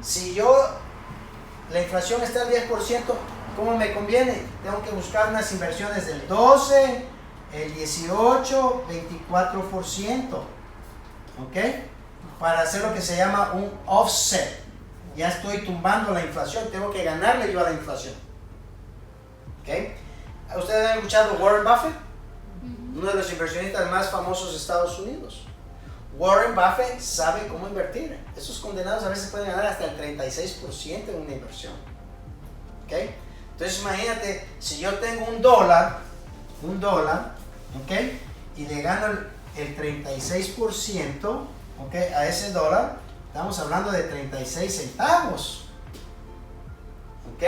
Speaker 1: Si la inflación está al 10%, ¿cómo me conviene? Tengo que buscar unas inversiones del 12, el 18, 24%. ¿ok? Para hacer lo que se llama un offset. Ya estoy tumbando la inflación, tengo que ganarle yo a la inflación. ¿Ok? ¿Ustedes han escuchado Warren Buffett? Uno de los inversionistas más famosos de Estados Unidos. Warren Buffett sabe cómo invertir. Esos condenados a veces pueden ganar hasta el 36% en una inversión. ¿Ok? Entonces imagínate, si yo tengo un dólar, ¿ok? Y le gano el 36%, ¿ok? A ese dólar, estamos hablando de 36 centavos. ¿Ok?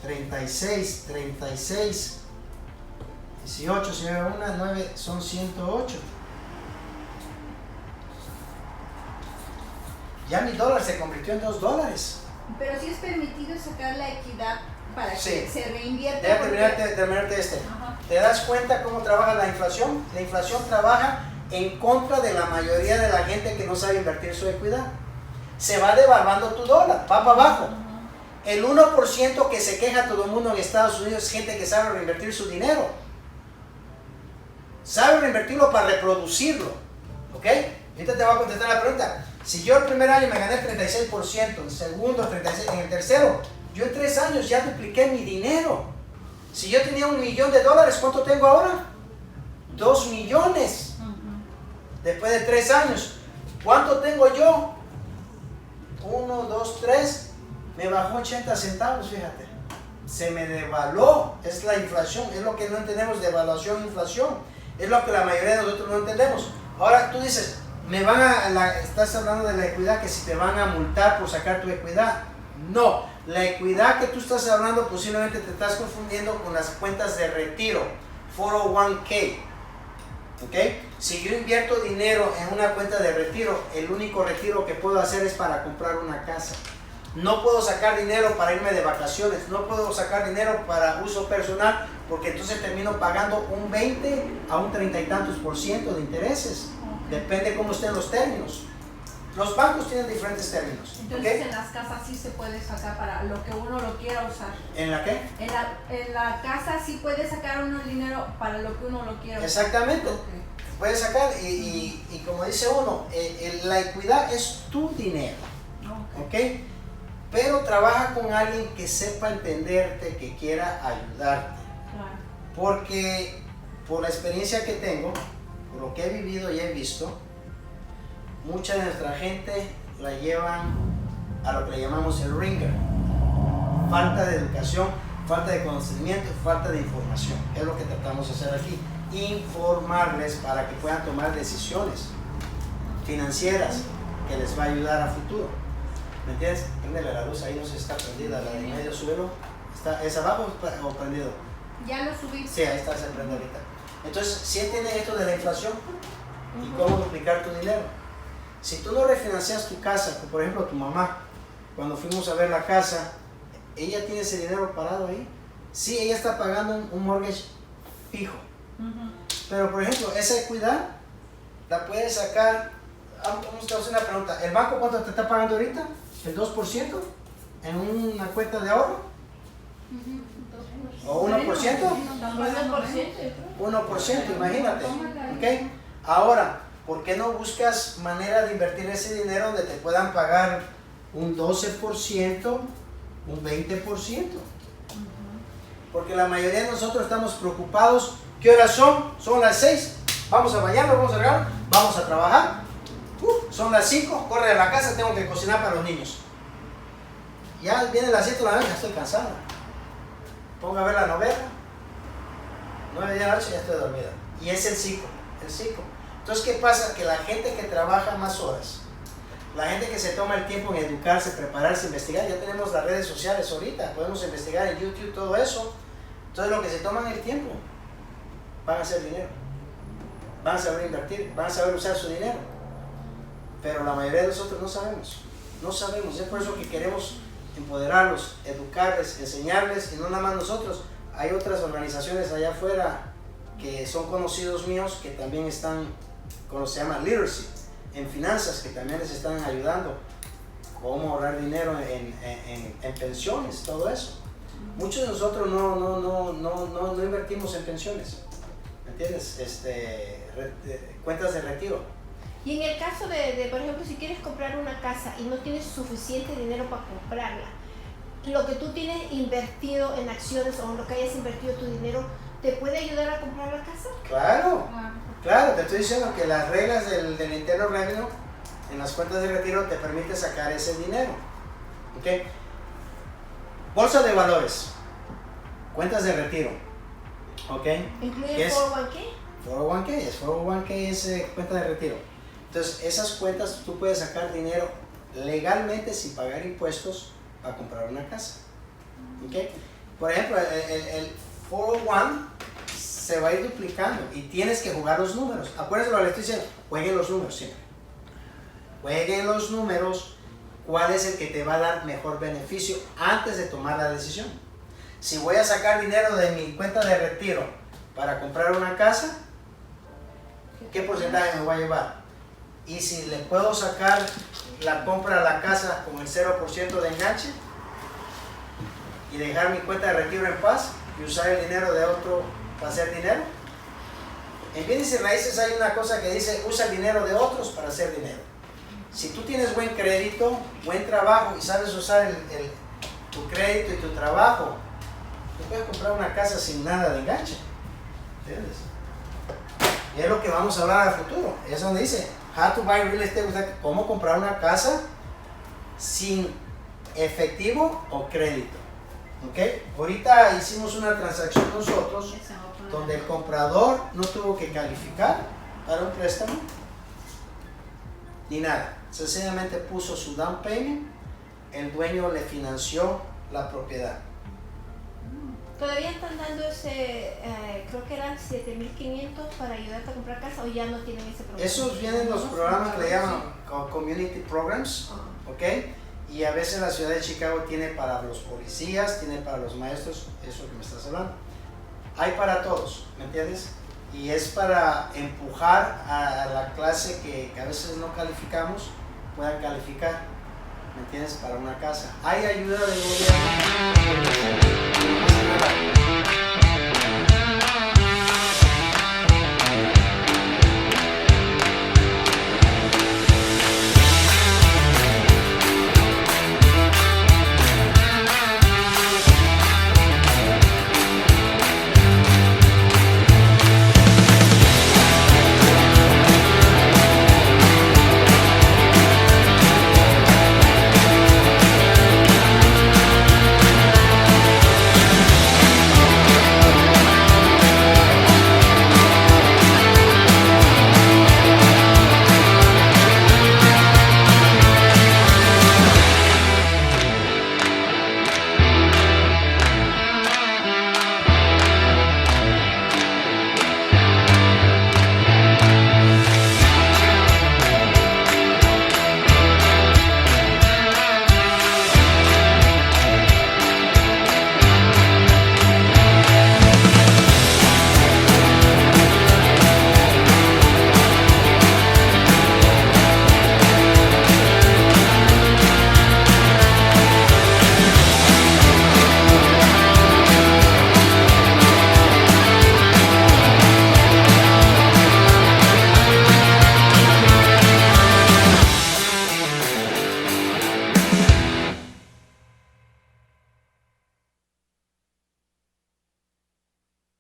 Speaker 1: 36, 18, si me una, 9, son 108. Ya mi dólar se convirtió en $2.
Speaker 5: Pero sí es permitido sacar la equidad para que
Speaker 1: Sí.
Speaker 5: se reinvierta.
Speaker 1: Déjame terminarte este.
Speaker 5: Ajá.
Speaker 1: ¿Te das cuenta cómo trabaja la inflación? La inflación trabaja en contra de la mayoría de la gente que no sabe invertir su equidad. Se va devaluando tu dólar, va para abajo. El 1% que se queja todo el mundo en Estados Unidos es gente que sabe reinvertir su dinero. Sabe reinvertirlo para reproducirlo. ¿Ok? Ahorita te voy a contestar la pregunta. Si yo el primer año me gané el 36%, el segundo 36%, en el tercero, yo en 3 años ya dupliqué mi dinero. Si yo tenía $1 millón, ¿cuánto tengo ahora? 2 millones. Después de 3 años, ¿cuánto tengo yo? 1, 2, 3, me bajó 80 centavos, fíjate. Se me devaluó, es la inflación, es lo que no entendemos, devaluación, inflación. Es lo que la mayoría de nosotros no entendemos. Ahora tú dices, estás hablando de la equidad, que si te van a multar por sacar tu equidad. No, la equidad que tú estás hablando posiblemente te estás confundiendo con las cuentas de retiro, 401k. ¿Ok? Si yo invierto dinero en una cuenta de retiro, el único retiro que puedo hacer es para comprar una casa. No puedo sacar dinero para irme de vacaciones, no puedo sacar dinero para uso personal, porque entonces termino pagando un 20 a un 30 y tantos % de intereses. Depende cómo estén los términos. Los bancos tienen diferentes términos.
Speaker 5: Entonces
Speaker 1: ¿Ok?
Speaker 5: en las casas sí se puede sacar para lo que uno lo quiera usar.
Speaker 1: ¿En la qué?
Speaker 5: En la casa sí puede sacar uno el dinero para lo que uno lo quiera usar.
Speaker 1: Exactamente.
Speaker 5: Ok.
Speaker 1: Puedes sacar y como dice uno, la equidad es tu dinero.
Speaker 5: Ok.
Speaker 1: ¿Ok? Pero trabaja con alguien que sepa entenderte, que quiera ayudarte.
Speaker 5: Claro.
Speaker 1: Porque por la experiencia que tengo, por lo que he vivido y he visto, mucha de nuestra gente la llevan a lo que le llamamos el ringer. Falta de educación, falta de conocimiento, falta de información. Es lo que tratamos de hacer aquí. Informarles para que puedan tomar decisiones financieras que les va a ayudar a futuro. ¿Me entiendes? Préndele la luz, ahí no se está prendida, la de medio suelo. ¿Es abajo o prendido?
Speaker 5: Ya lo subí.
Speaker 1: Sí, ahí está, se prende ahorita. Entonces, si entiendes esto de la inflación y cómo duplicar tu dinero. Si tú no refinancias tu casa, por ejemplo tu mamá, cuando fuimos a ver la casa, ella tiene ese dinero parado ahí. Sí, ella está pagando un mortgage fijo. Pero por ejemplo, esa equidad la puedes sacar. Vamos a hacer una pregunta. ¿El banco cuánto te está pagando ahorita? ¿El 2% en una cuenta de ahorro? ¿O 1%? 1%, imagínate. ¿Ok? Ahora, ¿por qué no buscas manera de invertir ese dinero donde te puedan pagar un 12%, un 20%? Porque la mayoría de nosotros estamos preocupados. ¿Qué horas son? Son las 6. Vamos a bañarnos, vamos a regar, vamos a trabajar. Son las 5, corre a la casa, tengo que cocinar para los niños. Ya viene las 7 de la noche, ya estoy cansada. Pongo a ver la novela. 9 de la noche ya estoy dormida. Y es el ciclo. Entonces, ¿qué pasa? Que la gente que trabaja más horas, la gente que se toma el tiempo en educarse, prepararse, investigar, ya tenemos las redes sociales ahorita, podemos investigar en YouTube todo eso. Entonces, lo que se toman el tiempo, van a hacer dinero. Van a saber invertir, van a saber usar su dinero. Pero la mayoría de nosotros no sabemos. No sabemos. Es por eso que queremos empoderarlos, educarles, enseñarles, y no nada más nosotros. Hay otras organizaciones allá afuera que son conocidos míos que también están con lo que se llama literacy en finanzas, que también les están ayudando cómo ahorrar dinero en pensiones, todo eso. Muchos de nosotros no invertimos en pensiones. ¿me entiendes? Cuentas de retiro.
Speaker 4: Y en el caso de, por ejemplo, si quieres comprar una casa y no tienes suficiente dinero para comprarla, lo que tú tienes invertido en acciones o en lo que hayas invertido tu dinero, ¿te puede ayudar a comprar la casa?
Speaker 1: Claro, claro, te estoy diciendo que las reglas del Internal Revenue en las cuentas de retiro te permite sacar ese dinero. ¿Ok? Bolsa de valores, cuentas de retiro. ¿Ok?
Speaker 4: ¿Incluye el
Speaker 1: es
Speaker 4: 401k?
Speaker 1: 401k es cuenta de retiro. Entonces, esas cuentas tú puedes sacar dinero legalmente sin pagar impuestos para comprar una casa. ¿Ok? Por ejemplo, el 401 se va a ir duplicando y tienes que jugar los números. Acuérdense lo que les estoy diciendo, jueguen los números siempre. Jueguen los números, cuál es el que te va a dar mejor beneficio antes de tomar la decisión. Si voy a sacar dinero de mi cuenta de retiro para comprar una casa, ¿qué porcentaje me voy a llevar? Y si le puedo sacar la compra a la casa con el 0% de enganche y dejar mi cuenta de retiro en paz y usar el dinero de otro para hacer dinero. En bienes y raíces hay una cosa que dice usa el dinero de otros para hacer dinero. Si tú tienes buen crédito, buen trabajo y sabes usar tu crédito y tu trabajo, tú puedes comprar una casa sin nada de enganche. ¿Entiendes? Y es lo que vamos a hablar al futuro. Es donde dice how to buy real estate, o sea, cómo comprar una casa sin efectivo o crédito. ¿Okay? Ahorita hicimos una transacción nosotros donde el comprador no tuvo que calificar para un préstamo ni nada. Sencillamente puso su down payment, el dueño le financió la propiedad.
Speaker 4: ¿Todavía están dando ese, creo que eran 7,500 para ayudarte a comprar casa o ya no tienen ese programa?
Speaker 1: Esos vienen los programas que le llaman community programs, ¿ok? Y a veces la ciudad de Chicago tiene para los policías, tiene para los maestros, eso que me estás hablando. Hay para todos, ¿me entiendes? Y es para empujar a la clase que a veces no calificamos, puedan calificar, ¿me entiendes? Para una casa. Hay ayuda del gobierno.